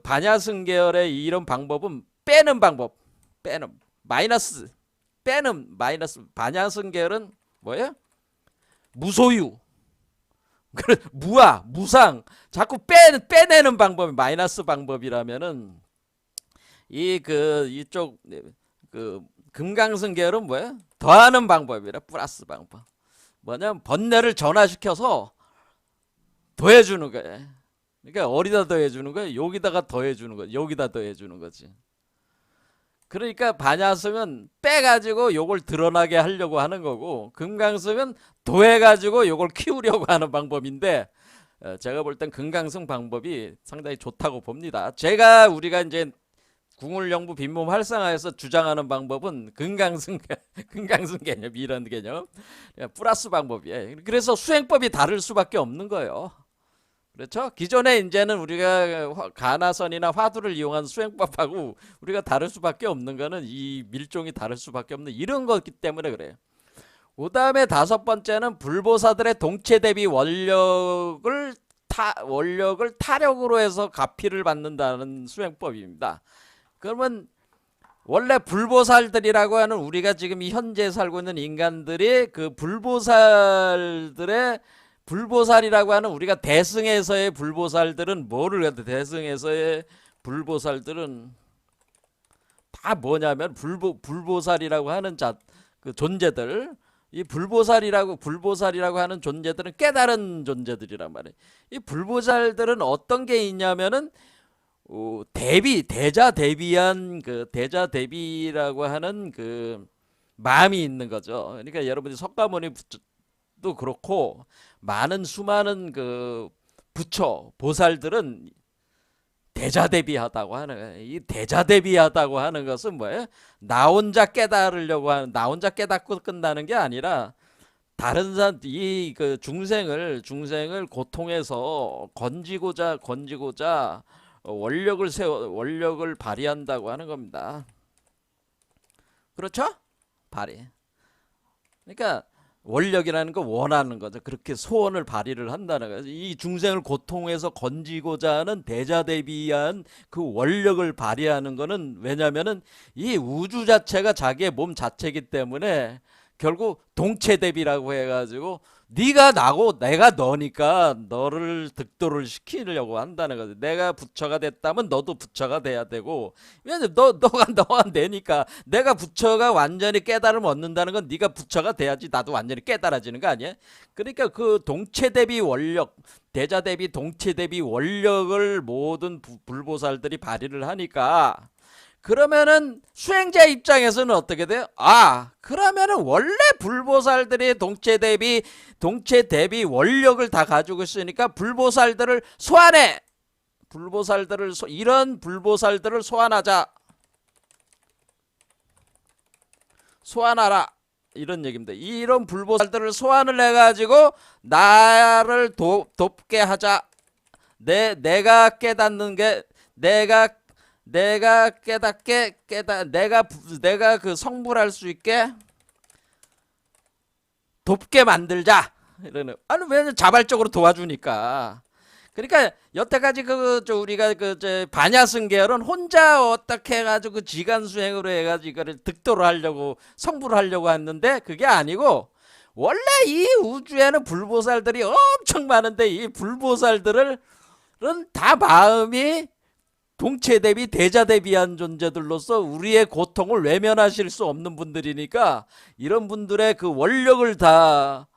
반야승 계열의 이런 방법은 빼는 방법, 마이너스. 반야승 계열은 뭐예요? 무소유, 무상, 자꾸 빼내는 방법이 마이너스 방법이라면은 이쪽 그 금강승 계열은 뭐예요? 더하는 방법이라 플러스 방법. 뭐냐면 번뇌를 전화시켜서 더해주는 거예요. 그러니까 어디다 더해주는 거예요? 여기다가 더해주는 거예요. 여기다 더해주는 거지. 그러니까 반야승은 빼가지고 요걸 드러나게 하려고 하는 거고, 금강승은 더해가지고 요걸 키우려고 하는 방법인데, 제가 볼 땐 금강승 방법이 상당히 좋다고 봅니다. 우리가 이제 궁울영부 빈몸 활성화에서 주장하는 방법은 금강승 금강승 개념, 이런 개념, 플러스 방법이에요. 그래서 수행법이 다를 수밖에 없는 거예요. 그렇죠? 기존에 이제는 우리가 가나선이나 화두를 이용한 수행법하고 우리가 다를 수밖에 없는 거는 이 밀종이 다를 수밖에 없는 이런 거기 때문에 그래요. 그 다음에 다섯 번째는 불보사들의 동체 대비 원력을 타력으로 해서 가피를 받는다는 수행법입니다. 그러면 원래 불보살들이라고 하는, 우리가 지금 이 현재 살고 있는 인간들이 그 불보살이라고 하는, 우리가 대승에서의 불보살들은 뭐를 해도, 대승에서의 불보살들은 다 뭐냐면 불보살이라고 하는 그 존재들, 이 불보살이라고 하는 존재들은 깨달은 존재들이란 말이에요. 이 불보살들은 어떤 게 있냐면은 대자 대비라고 하는 그 마음이 있는 거죠. 그러니까 여러분이 석가모니도 그렇고 수많은 그 부처 보살들은 대자대비하다고 하는 거예요. 이 대자대비하다고 하는 것은 뭐예요? 나 혼자 깨닫고 끝나는 게 아니라 다른 사람, 그 중생을 고통에서 건지고자 원력을 발휘한다고 하는 겁니다. 그렇죠? 발휘. 그러니까 원력이라는 거 원하는 거죠. 그렇게 소원을 발휘를 한다는 거죠. 이 중생을 고통에서 건지고자 하는 대자대비한 그 원력을 발휘하는 거는, 왜냐면은 이 우주 자체가 자기의 몸 자체이기 때문에 결국 동체대비라고 해가지고 네가 나고 내가 너니까 너를 득도를 시키려고 한다는 거죠. 내가 부처가 됐다면 너도 부처가 돼야 되고, 왜냐면 너가 내니까, 내가 부처가 완전히 깨달음을 얻는다는 건 네가 부처가 돼야지 나도 완전히 깨달아지는 거 아니야? 그러니까 그 동체대비 원력, 대자대비 동체대비 원력을 모든 불보살들이 발휘를 하니까, 그러면은 수행자 입장에서는 어떻게 돼요? 그러면은 원래 불보살들이 동체 대비 원력을 다 가지고 있으니까 불보살들을 소환해. 이런 불보살들을 소환하라. 이런 얘기입니다. 이런 불보살들을 소환을 해가지고 나를 돕게 하자. 내가 깨닫는 게, 내가 내가 그 성불할 수 있게 돕게 만들자. 이러는. 왜냐면 자발적으로 도와주니까. 그러니까 여태까지 우리가 반야승 계열은 혼자 어떻게 해가지고 그 지간 수행으로 해가지고 이거를 득도를 하려고, 성불을 하려고 했는데, 그게 아니고 원래 이 우주에는 불보살들이 엄청 많은데, 이 불보살들은 다 마음이 동체 대비 대자 대비한 존재들로서 우리의 고통을 외면하실 수 없는 분들이니까, 이런 분들의 그 원력을 다,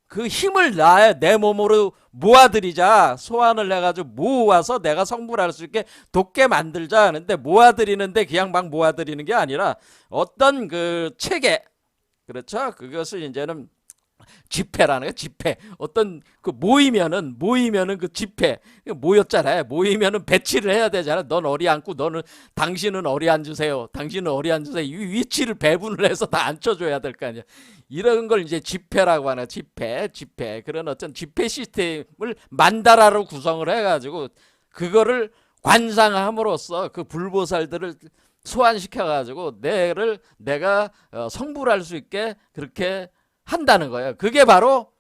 그 힘을 내 몸으로 모아들이자, 소환을 해가지고 모아서 내가 성불할 수 있게 돕게 만들자 하는데, 모아들이는데 그냥 막 모아들이는 게 아니라 어떤 그 체계, 그렇죠? 그것을 이제는 집회라는 거, 집회. 어떤 그 모이면은 그 집회 모였잖아요. 모이면은 배치를 해야 되잖아. 넌 어디 앉고, 당신은 어디 앉으세요. 당신은 어디 앉으세요. 이 위치를 배분을 해서 다 앉혀줘야 될 거 아니야. 이런 걸 이제 집회라고 하나. 집회. 그런 어떤 집회 시스템을 만다라로 구성을 해가지고 그거를 관상함으로써 그 불보살들을 소환시켜가지고 내가 성불할 수 있게 그렇게 한다는 거예요. 그게 바로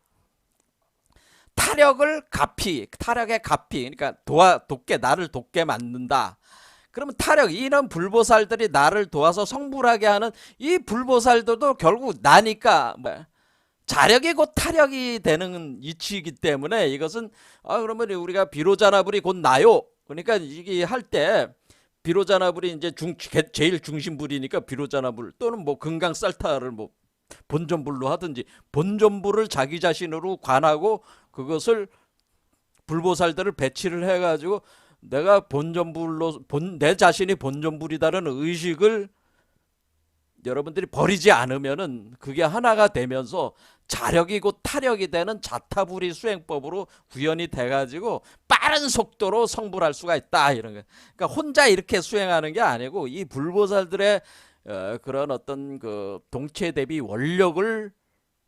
타력의 가피. 그러니까 나를 돕게 만든다. 그러면 이런 불보살들이 나를 도와서 성불하게 하는 이 불보살들도 결국 나니까 자력이 곧 타력이 되는 이치이기 때문에, 이것은 그러면 우리가 비로자나불이 곧 나요. 그러니까 이게 할 때 비로자나불이 이제 제일 중심불이니까 비로자나불, 또는 금강살타를 본전불로 하든지, 본전불을 자기 자신으로 관하고 그것을 불보살들을 배치를 해가지고 내가 본전불로 내 자신이 본전불이다는 의식을 여러분들이 버리지 않으면은 그게 하나가 되면서 자력이고 타력이 되는 자타불이 수행법으로 구현이 돼가지고 빠른 속도로 성불할 수가 있다 이런 거. 그러니까 혼자 이렇게 수행하는 게 아니고 이 불보살들의 그런 어떤 그 동체 대비 원력을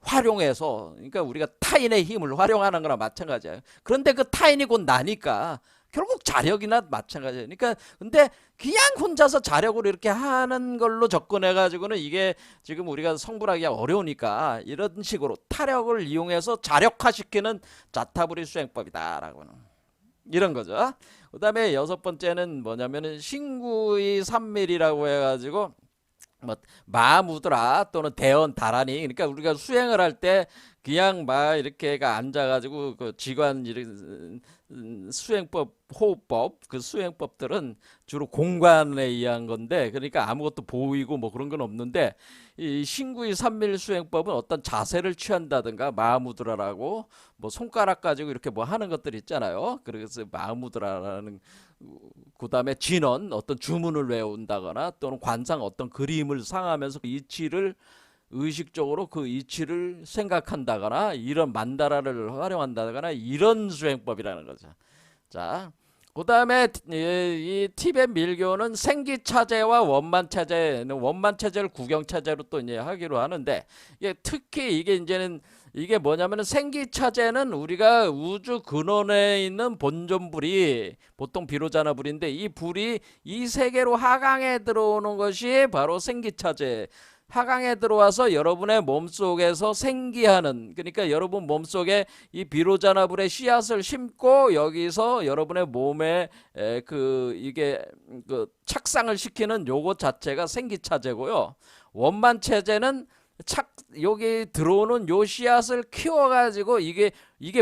활용해서, 그러니까 우리가 타인의 힘을 활용하는 거나 마찬가지예요. 그런데 그 타인이 곧 나니까 결국 자력이나 마찬가지예요. 그러니까 근데 그냥 혼자서 자력으로 이렇게 하는 걸로 접근해 가지고는 이게 지금 우리가 성불하기가 어려우니까 이런 식으로 타력을 이용해서 자력화시키는 자타불이 수행법이다라고는 이런 거죠. 그다음에 여섯 번째는 뭐냐면은 신구의 삼밀이라고 해가지고 뭐 마무드라 또는 대언 다라니, 그러니까 우리가 수행을 할 때 그냥 막 이렇게가 앉아가지고 그 지관 수행법 호흡법 그 수행법들은 주로 공관에 의한 건데, 그러니까 아무것도 보이고 뭐 그런 건 없는데 이 신구의 삼밀 수행법은 어떤 자세를 취한다든가 마무드라라고 뭐 손가락 가지고 이렇게 뭐 하는 것들 있잖아요. 그래서 마무드라라는, 그 다음에 진언 어떤 주문을 외운다거나 또는 관상 어떤 그림을 상하면서 그 이치를 의식적으로 그 이치를 생각한다거나 이런 만다라를 활용한다거나 이런 수행법이라는 거죠. 자, 그 다음에 이 티벳 밀교는 생기차제와 원만차제, 원만차제를 구경차제로 또 이제 하기로 하는데, 이게 특히 이게 이제는 이게 뭐냐면은 생기차제는 우리가 우주 근원에 있는 본존불이 보통 비로자나 불인데, 이 불이 이 세계로 하강에 들어오는 것이 바로 생기차제. 하강에 들어와서 여러분의 몸속에서 생기하는, 그러니까 여러분 몸속에 이 비로자나불의 씨앗을 심고 여기서 여러분의 몸에 그 이게 그 착상을 시키는 요것 자체가 생기차제고요. 원만체제는 여기 들어오는 요 씨앗을 키워가지고 이게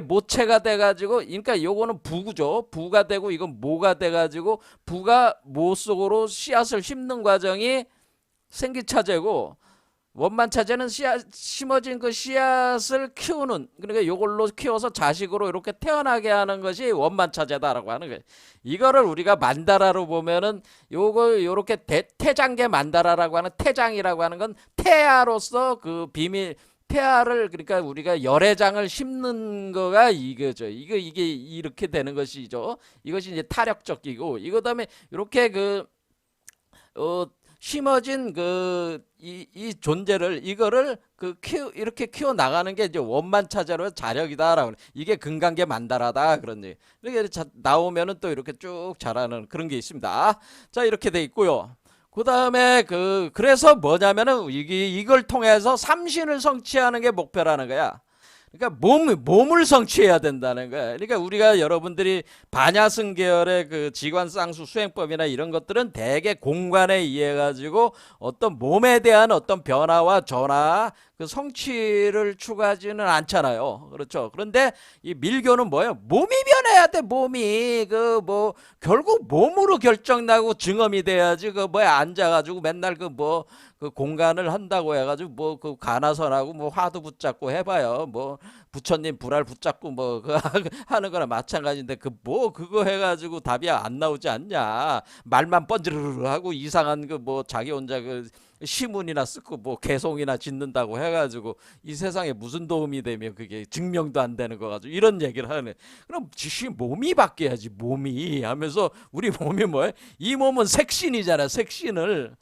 모체가 돼가지고, 그러니까 요거는 부구죠. 부가 되고 이건 모가 돼가지고 부가 모 속으로 씨앗을 심는 과정이 생기차제고, 원만차제는 심어진 그 씨앗을 키우는, 그러니까 요걸로 키워서 자식으로 이렇게 태어나게 하는 것이 원만차제다라고 하는 거예요. 이거를 우리가 만다라로 보면은 요거 요렇게 태장계 만다라라고 하는, 태장이라고 하는 건 태아로서 그 비밀 태아를, 그러니까 우리가 열애장을 심는 거가 이거죠. 이게 이렇게 되는 것이죠. 이것이 이제 타력적이고, 이거 다음에 이렇게 심어진 이 존재를, 이거를 이렇게 키워 나가는 게 이제 원만차제로 자력이다라고. 이게 근간계 만다라다 그런 얘기. 이렇게 나오면은 또 이렇게 쭉 자라는 그런 게 있습니다. 자, 이렇게 돼 있고요. 그 다음에 그래서 뭐냐면은 이걸 통해서 삼신을 성취하는 게 목표라는 거야. 그러니까 몸을 성취해야 된다는 거야. 그러니까 우리가 여러분들이 반야승 계열의 그 지관쌍수 수행법이나 이런 것들은 대개 공관에 의해 가지고 어떤 몸에 대한 어떤 변화와 전화, 그 성취를 추구하지는 않잖아요. 그렇죠. 그런데 이 밀교는 뭐예요? 몸이 변해야 돼. 몸이 결국 몸으로 결정나고 증엄이 돼야지. 앉아가지고 맨날 그 공간을 한다고 해가지고 그 가나선하고 화두 붙잡고 해봐요. 부처님 불알 붙잡고 하는 거나 마찬가지인데 그거 해가지고 답이 안 나오지 않냐. 말만 번지르르 하고 이상한 자기 혼자 시문이나 쓰고 개송이나 짓는다고 해가지고 이 세상에 무슨 도움이 되며 그게 증명도 안 되는 거 가지고 이런 얘기를 하네. 그럼 지시 몸이 바뀌어야지. 몸이 하면서 우리 몸이 뭐예요? 이 몸은 색신이잖아. 색신을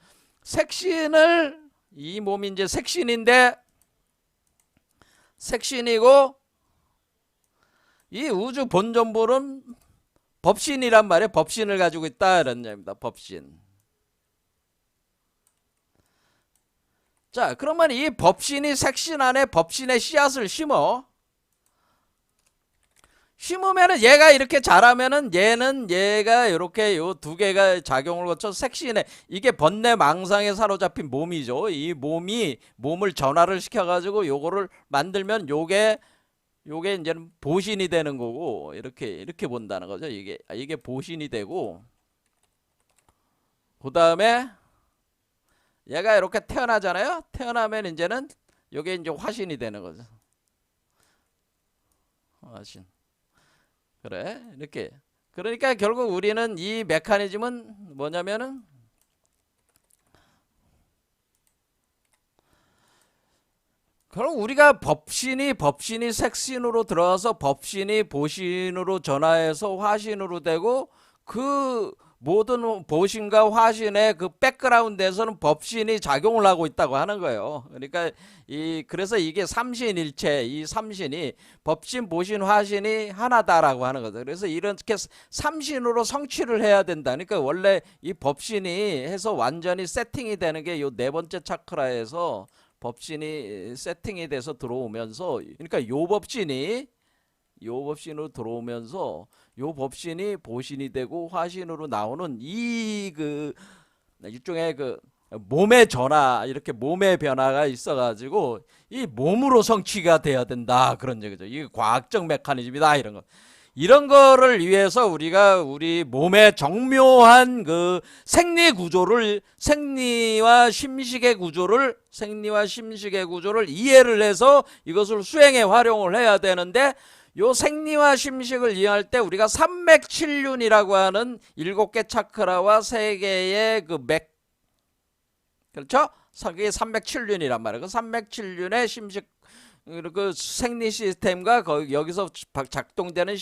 이 몸이 이제 색신인데, 색신이고 이 우주 본존불은 법신이란 말이에요. 법신을 가지고 있다 이런 얘기입니다. 법신. 자, 그러면 이 법신이 색신 안에 법신의 씨앗을 심으면은 얘가 이렇게 자라면은 얘가 이렇게 요 두 개가 작용을 거쳐 색신에, 이게 번뇌 망상에 사로잡힌 몸이죠. 이 몸을 전화를 시켜가지고 요거를 만들면 요게 이제는 보신이 되는 거고, 이렇게 본다는 거죠. 이게 보신이 되고, 그 다음에 얘가 이렇게 태어나잖아요. 태어나면 이제는 요게 이제 화신이 되는 거죠. 화신. 그래, 이렇게. 그러니까 결국 우리는 이 메커니즘은 뭐냐면은 결국 우리가 법신이 색신으로 들어가서 법신이 보신으로 전화해서 화신으로 되고 그 모든 보신과 화신의 그 백그라운드에서는 법신이 작용을 하고 있다고 하는 거예요. 그러니까 그래서 이게 삼신일체, 이 삼신이 법신, 보신, 화신이 하나다라고 하는 거죠. 그래서 이렇게 삼신으로 성취를 해야 된다. 그러니까 원래 이 법신이 해서 완전히 세팅이 되는 게 요 네 번째 차크라에서 법신이 세팅이 돼서 들어오면서, 그러니까 요 법신으로 들어오면서 요 법신이 보신이 되고 화신으로 나오는 이 그 일종의 그 몸의 전화, 이렇게 몸의 변화가 있어가지고 이 몸으로 성취가 돼야 된다, 그런 얘기죠. 이게 과학적 메커니즘이다, 이런 거. 이런 거를 위해서 우리가 우리 몸의 정묘한 그 생리와 심식의 구조를 이해를 해서 이것을 수행에 활용을 해야 되는데, 요 생리와 심식을 이해할 때 우리가 삼맥칠륜이라고 하는 7개 차크라와 3개의 그 맥, 그렇죠? 그게 삼맥칠륜이란 말이에요. 그 삼맥칠륜의 심식, 그 생리 시스템과 여기서 작동되는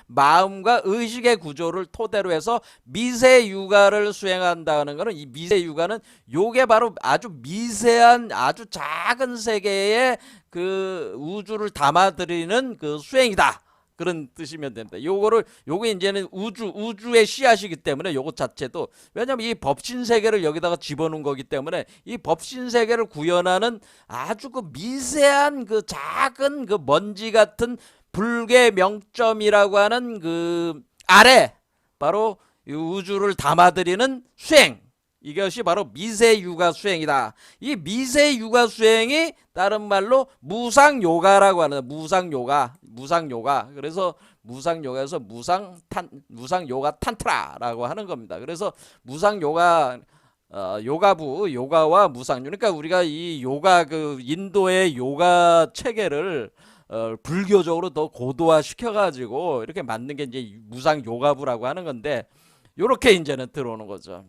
마음과 의식의 구조를 토대로 해서 미세 육아를 수행한다는 것은, 이 미세 육아는 요게 바로 아주 미세한 아주 작은 세계의 그 우주를 담아들이는 그 수행이다, 그런 뜻이면 됩니다. 요게 이제는 우주의 씨앗이기 때문에 요것 자체도, 왜냐면 이 법신 세계를 여기다가 집어넣은 거기 때문에 이 법신 세계를 구현하는 아주 그 미세한 그 작은 그 먼지 같은 불계 명점이라고 하는 그 아래, 바로 이 우주를 담아들이는 수행, 이것이 바로 미세유가 수행이다. 이 미세유가 수행이 다른 말로 무상요가라고 하는, 무상요가. 그래서 무상요가에서 무상요가 탄트라라고 하는 겁니다. 그래서 무상요가, 요가와 무상요, 그러니까 우리가 이 요가, 그 인도의 요가 체계를 불교적으로 더 고도화 시켜가지고 이렇게 만든 게 이제 무상요가부라고 하는 건데, 요렇게 이제는 들어오는 거죠.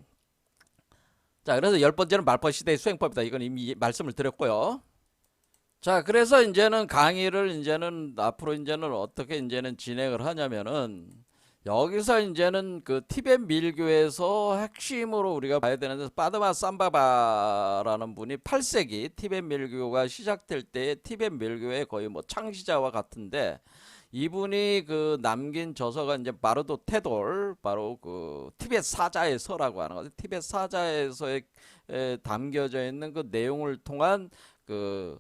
자, 그래서 10번째는 말벌시대의 수행법이다. 이건 이미 말씀을 드렸고요. 자, 그래서 이제는 강의를 앞으로 어떻게 진행을 하냐면은, 여기서 이제는 그 티벳 밀교에서 핵심으로 우리가 봐야 되는데, 파드마 삼바바라는 분이 8세기 티벳 밀교가 시작될 때 티벳 밀교의 거의 뭐 창시자와 같은데, 이분이 그 남긴 저서가 이제 바르도 테돌, 바로 그 티벳 사자의 서라고 하는 거죠. 티벳 사자의 서에 담겨져 있는 그 내용을 통한 그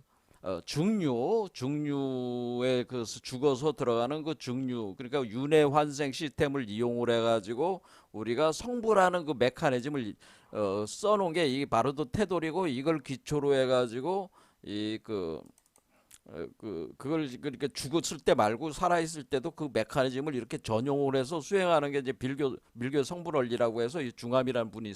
중류의 그 죽어서 들어가는 그 중류, 그러니까 윤회 환생 시스템을 이용을 해가지고 우리가 성불하는 그 메커니즘을 써놓은 게 이 바르도 테돌이고, 이걸 기초로 해가지고 그걸 그러니까 죽었을 때 말고 살아있을 때도 그 메커니즘을 이렇게 전용을 해서 수행하는 게 이제 밀교 성불원리라고 해서 이 중암이라는 분이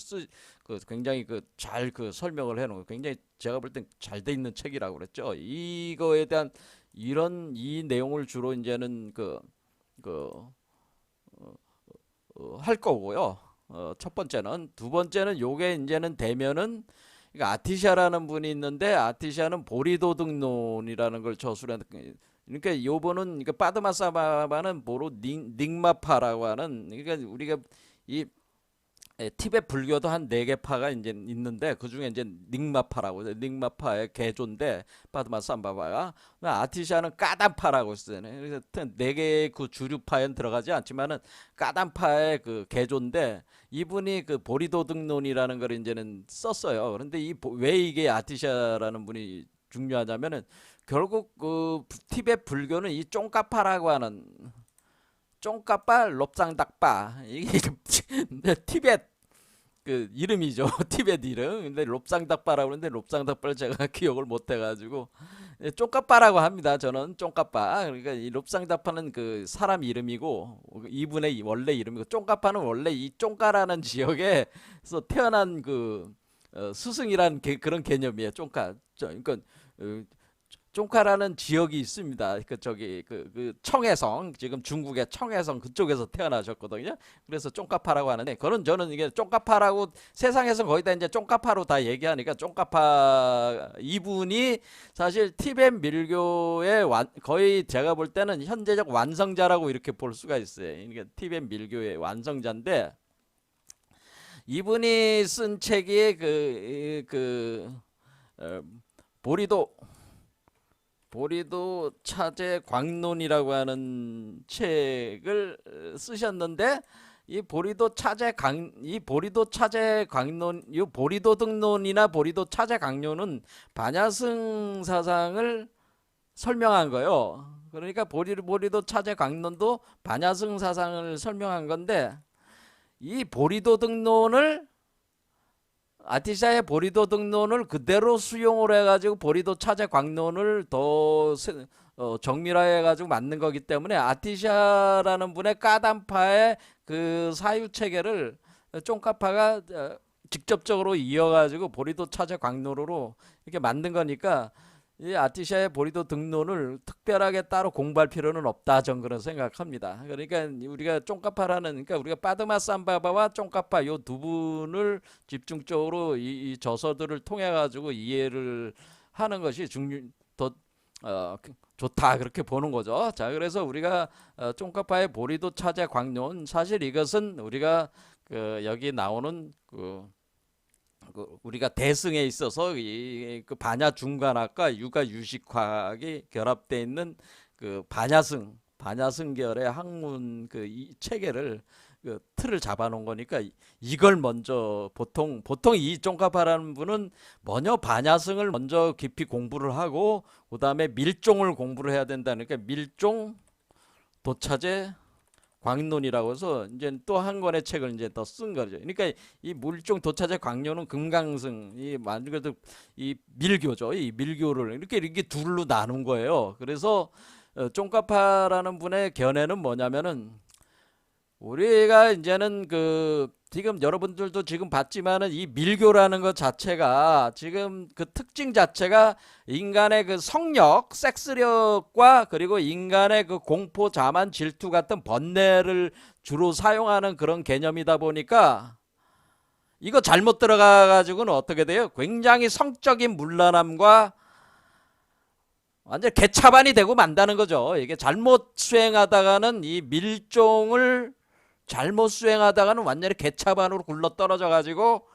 굉장히 잘 설명을 해놓은 거, 굉장히 제가 볼 땐 잘 돼 있는 책이라고 그랬죠. 이거에 대한 이 내용을 주로 이제는 할 거고요. 첫 번째는. 두 번째는 요게 이제는 되면은, 그러니까 아티샤라는 분이 있는데, 아티샤는 보리도덕론이라는 걸 저술해. 그러니까 요번은, 그러니까 파드마사바바는 보로 닉마파라고 하는, 그러니까 우리가 이 티벳 불교도 한 4개 파가 이제 있는데, 그 중에 이제 닉마파라고, 닉마파의 개조인데, 파드마삼바바가. 아티샤는 까단파라고 쓰잖아요. 그래서 4개의 그 주류파에는 들어가지 않지만은 까단파의 그 개조인데, 이분이 그 보리도덕론이라는 걸 이제는 썼어요. 그런데 왜 이게 아티샤라는 분이 중요하냐면은, 결국 그 티벳 불교는 이 쫑까파라고 하는, 쫑까빠 롭상닥바, 이게 티벳 그 이름이죠. 티벳 이름. 근데 롭상닥바라고 하는데, 롭상닥바를 제가 기억을 못 해가지고 쫑까빠라고 합니다. 저는 쫑까빠. 그러니까 이 롭상닥바는 그 사람 이름이고, 이분의 원래 이름이고, 쫑까빠는 원래 이 쫑까라는 지역에서 태어난 그 스승이란 그런 개념이에요. 쫑까. 그러니까 쫑카라는 지역이 있습니다. 그 청해성, 지금 중국의 청해성 그쪽에서 태어나셨거든요. 그래서 쫑카파라고 하는데, 그런 저는 이게 쫑카파라고 세상에서 거의 다 이제 쫑카파로 다 얘기하니까, 쫑카파 이분이 사실 티벳 밀교의 거의 제가 볼 때는 현재적 완성자라고 이렇게 볼 수가 있어요. 이게 티벳 밀교의 완성자인데, 이분이 쓴 책이 어, 보리도 차제 광론이라고 하는 책을 쓰셨는데, 이 보리도 차제 광론, 이 보리도 등론이나 보리도 차제 강론은 반야승 사상을 설명한 거예요. 그러니까 보리도 차제 강론도 반야승 사상을 설명한 건데, 이 보리도 등론을 아티샤의 보리도 등론을 그대로 수용을 해가지고 보리도 차제 광론을 더 정밀화해가지고 만든 거기 때문에, 아티샤라는 분의 까담파의 그 사유 체계를 쫑카파가 직접적으로 이어가지고 보리도 차제 광론으로 이렇게 만든 거니까, 이 아티샤의 보리도 등론을 특별하게 따로 공부할 필요는 없다, 저는 그런 생각합니다. 그러니까 우리가 쫑카파라는, 그러니까 우리가 빠드마 삼바바와 쫑카파 요 두 분을 집중적으로 이 저서들을 통해 가지고 이해를 하는 것이 더 좋다, 그렇게 보는 거죠. 자, 그래서 우리가 쫑카파의 보리도 차제 광론, 사실 이것은 우리가 여기 나오는 우리가 대승에 있어서 그 반야 중간학과 유가 유식학이 결합되어 있는 그 반야승결의 학문 이 체계를 틀을 잡아놓은 거니까, 이걸 먼저 보통 이 쫑카파라는 분은 먼저 반야승을 먼저 깊이 공부를 하고, 그 다음에 밀종을 공부를 해야 된다니까, 밀종 도차제 광론이라고 해서 이제 또 한 권의 책을 이제 더 쓴 거죠. 그러니까 이 물종 도차제 광론은 금강승, 말 그대로 이 밀교죠. 이 밀교를 이렇게 둘로 나눈 거예요. 그래서 쫑카파라는 분의 견해는 뭐냐면은, 우리가 이제는 지금 여러분들도 지금 봤지만은, 이 밀교라는 것 자체가 지금 그 특징 자체가 인간의 그 성력, 섹스력과, 그리고 인간의 그 공포, 자만, 질투 같은 번뇌를 주로 사용하는 그런 개념이다 보니까, 이거 잘못 들어가 가지고는 어떻게 돼요? 굉장히 성적인 문란함과 완전 개차반이 되고 만다는 거죠. 이게 잘못 수행하다가는, 이 밀종을 잘못 수행하다가는 완전히 개차반으로 굴러 떨어져 가지고,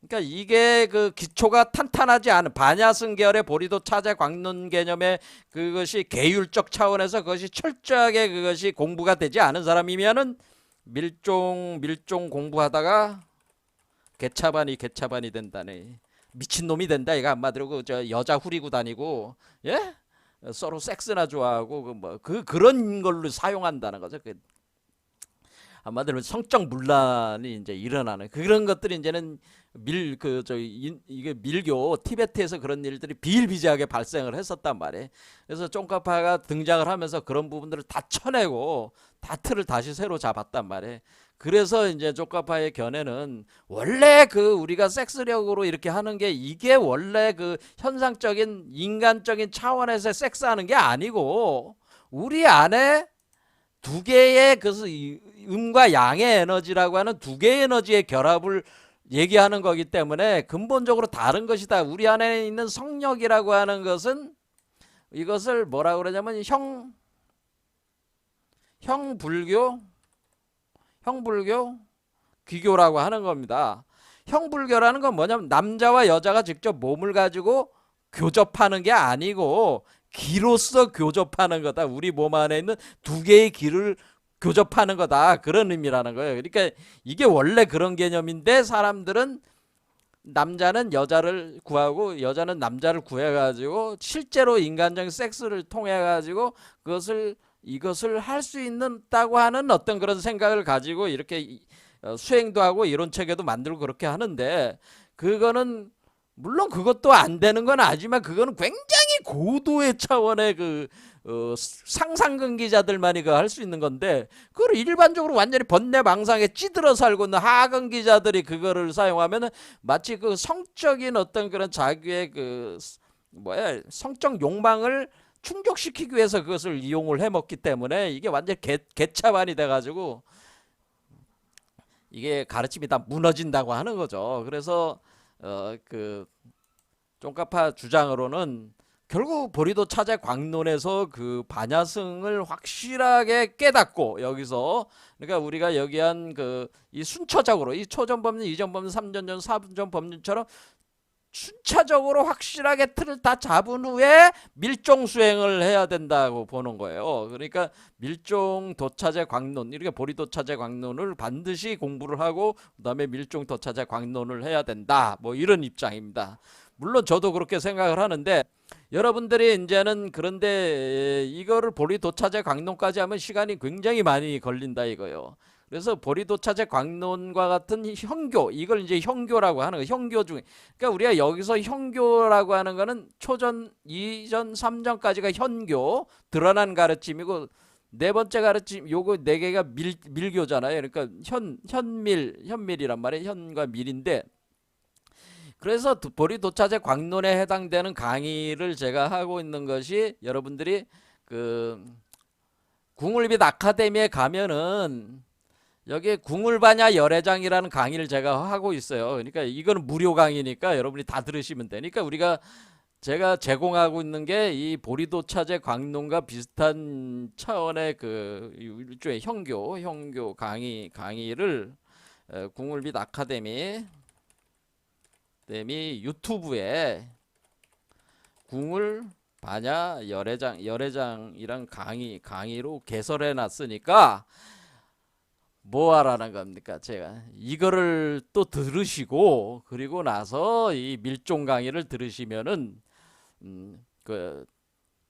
그러니까 이게 그 기초가 탄탄하지 않은 반야승 계열의 보리도 차제 광론 개념의 그것이 계율적 차원에서 그것이 철저하게 그것이 공부가 되지 않은 사람이면은, 밀종 공부하다가 개차반이 된다네. 미친놈이 된다, 이거 한마디로 저 여자 후리고 다니고, 예? 서로 섹스나 좋아하고 그런 걸로 사용한다는 거죠. 한마디로 성적 문란이 이제 일어나는 그런 것들이, 이제는 이게 밀교 티베트에서 그런 일들이 비일비재하게 발생을 했었단 말이에요. 그래서 쫑카파가 등장을 하면서 그런 부분들을 다 쳐내고 다 틀을 다시 새로 잡았단 말이에요. 그래서 이제 쫑카파의 견해는, 원래 우리가 섹스력으로 이렇게 하는 게, 이게 원래 현상적인 인간적인 차원에서 섹스하는 게 아니고, 우리 안에 두 개의 음과 양의 에너지라고 하는 두 개의 에너지의 결합을 얘기하는 거기 때문에 근본적으로 다른 것이다. 우리 안에 있는 성력이라고 하는 것은, 이것을 뭐라고 그러냐면 형불교 귀교라고 하는 겁니다. 형불교라는 건 뭐냐면, 남자와 여자가 직접 몸을 가지고 교접하는 게 아니고 기로서 교접하는 거다. 우리 몸 안에 있는 두 개의 기를 교접하는 거다, 그런 의미라는 거예요. 그러니까 이게 원래 그런 개념인데, 사람들은 남자는 여자를 구하고 여자는 남자를 구해가지고 실제로 인간적인 섹스를 통해가지고 이것을 할 수 있다고 하는 어떤 그런 생각을 가지고 이렇게 수행도 하고 이론 체계도 만들고 그렇게 하는데, 그거는 물론 그것도 안 되는 건 아니지만, 그거는 굉장히 고도의 차원의 상상근기자들만이 할 수 있는 건데, 그걸 일반적으로 완전히 번뇌망상에 찌들어 살고 있는 하근기자들이 그거를 사용하면, 마치 성적인 어떤 그런 자기의 뭐야 성적 욕망을 충족시키기 위해서 그것을 이용을 해먹기 때문에 이게 완전 개차반이 돼가지고 이게 가르침이 다 무너진다고 하는 거죠. 그래서 그 쫑카파 주장으로는 결국 보리도 차제 광론에서 그 반야성을 확실하게 깨닫고 여기서 그러니까 우리가 여기한 그 이 순차적으로 이 초전 법륜, 이전 법륜, 삼전전, 사전 법륜처럼 순차적으로 확실하게 틀을 다 잡은 후에 밀종 수행을 해야 된다고 보는 거예요. 그러니까 밀종 도차제 광론 이렇게 보리 도차제 광론을 반드시 공부를 하고 그다음에 밀종 도차제 광론을 해야 된다. 뭐 이런 입장입니다. 물론 저도 그렇게 생각을 하는데 여러분들이 이제는 그런데 이거를 보리 도차제 광론까지 하면 시간이 굉장히 많이 걸린다 이거요. 그래서 보리 도차제 광론과 같은 형교 이걸 이제 형교라고 하는 거 형교 중에 그러니까 우리가 여기서 형교라고 하는 거는 초전, 이전, 삼전까지가 현교 드러난 가르침이고 네 번째 가르침 요거 네 개가 밀교잖아요. 그러니까 현밀이란 말이에요. 현과 밀인데 그래서 보리 도차제 광론에 해당되는 강의를 제가 하고 있는 것이 여러분들이 그 궁울빛 아카데미에 가면은 여기에 궁울반야 열애장이라는 강의를 제가 하고 있어요. 그러니까 이거는 무료 강의니까 여러분이 다 들으시면 되니까 제가 제공하고 있는 게 이 보리도차제 광론과 비슷한 차원의 그 일종의 형교 강의를 궁울빛 아카데미 유튜브에 궁울 반야 열애장이란 강의로 개설해 놨으니까 뭐 하라는 겁니까? 제가 이거를 또 들으시고 그리고 나서 이 밀종 강의를 들으시면은 그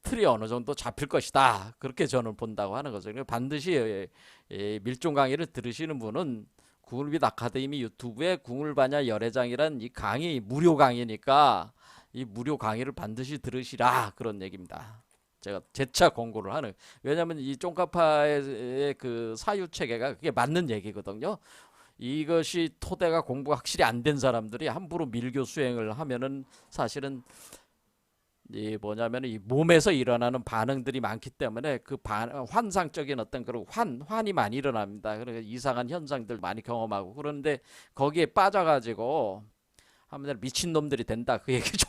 틀이 어느 정도 잡힐 것이다. 그렇게 저는 본다고 하는 거죠. 그러니까 반드시 이 밀종 강의를 들으시는 분은 궁울빛 아카데미 유튜브에 궁울반야 열애장이란 이 강의 무료 강의니까 이 무료 강의를 반드시 들으시라 그런 얘기입니다. 제가 재차 권고를 하는 왜냐하면 이 쫑카파의 그 사유 체계가 그게 맞는 얘기거든요. 이것이 토대가 공부가 확실히 안 된 사람들이 함부로 밀교 수행을 하면은 사실은 이 뭐냐면 이 몸에서 일어나는 반응들이 많기 때문에 그 환상적인 어떤 그런 환이 많이 일어납니다. 그러니까 이상한 현상들 많이 경험하고 그런데 거기에 빠져가지고 하면 미친 놈들이 된다 그 얘기죠.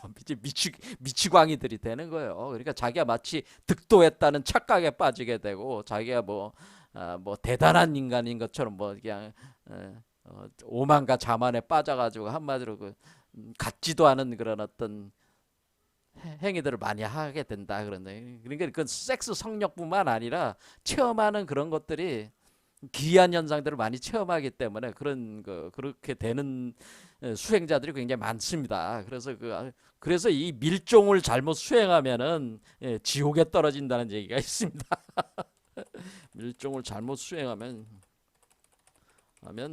미치광이들이 되는 거예요. 그러니까 자기가 마치 득도했다는 착각에 빠지게 되고 자기가 뭐 대단한 인간인 것처럼 뭐 그냥 오만과 자만에 빠져가지고 한마디로 그 같지도 않은 그런 어떤 행위들을 많이 하게 된다 그런데 그러니까 그 섹스 성욕뿐만 아니라 체험하는 그런 것들이 기이한 현상들을 많이 체험하기 때문에 그렇게 되는 수행자들이 굉장히 많습니다. 그래서 이 밀종을 잘못 수행하면은 지옥에 떨어진다는 얘기가 있습니다. 밀종을 잘못 수행하면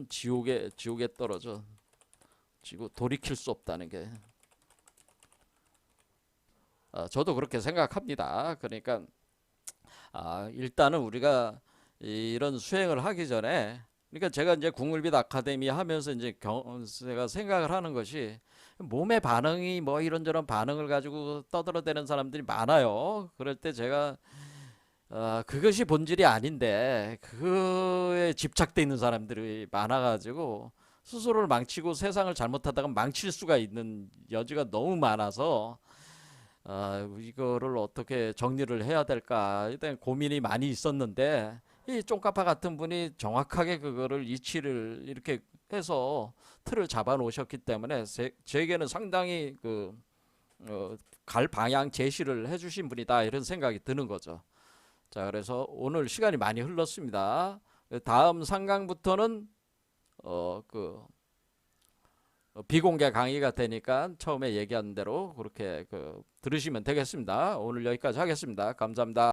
지옥에 떨어져 지고 돌이킬 수 없다는 게 저도 그렇게 생각합니다. 그러니까 일단은 우리가 이런 수행을 하기 전에 그러니까 제가 이제 궁울빛 아카데미 하면서 이제 제가 생각을 하는 것이 몸의 반응이 뭐 이런저런 반응을 가지고 떠들어대는 사람들이 많아요. 그럴 때 제가 그것이 본질이 아닌데 그거에 집착돼 있는 사람들이 많아가지고 스스로를 망치고 세상을 잘못하다가 망칠 수가 있는 여지가 너무 많아서 이거를 어떻게 정리를 해야 될까 일단 고민이 많이 있었는데 이 쫑카파 같은 분이 정확하게 그거를 이치를 이렇게 해서 틀을 잡아 놓으셨기 때문에 제게는 상당히 갈 방향 제시를 해주신 분이다 이런 생각이 드는 거죠. 자, 그래서 오늘 시간이 많이 흘렀습니다. 다음 상강부터는 비공개 강의가 되니까 처음에 얘기한 대로 그렇게 들으시면 되겠습니다. 오늘 여기까지 하겠습니다. 감사합니다.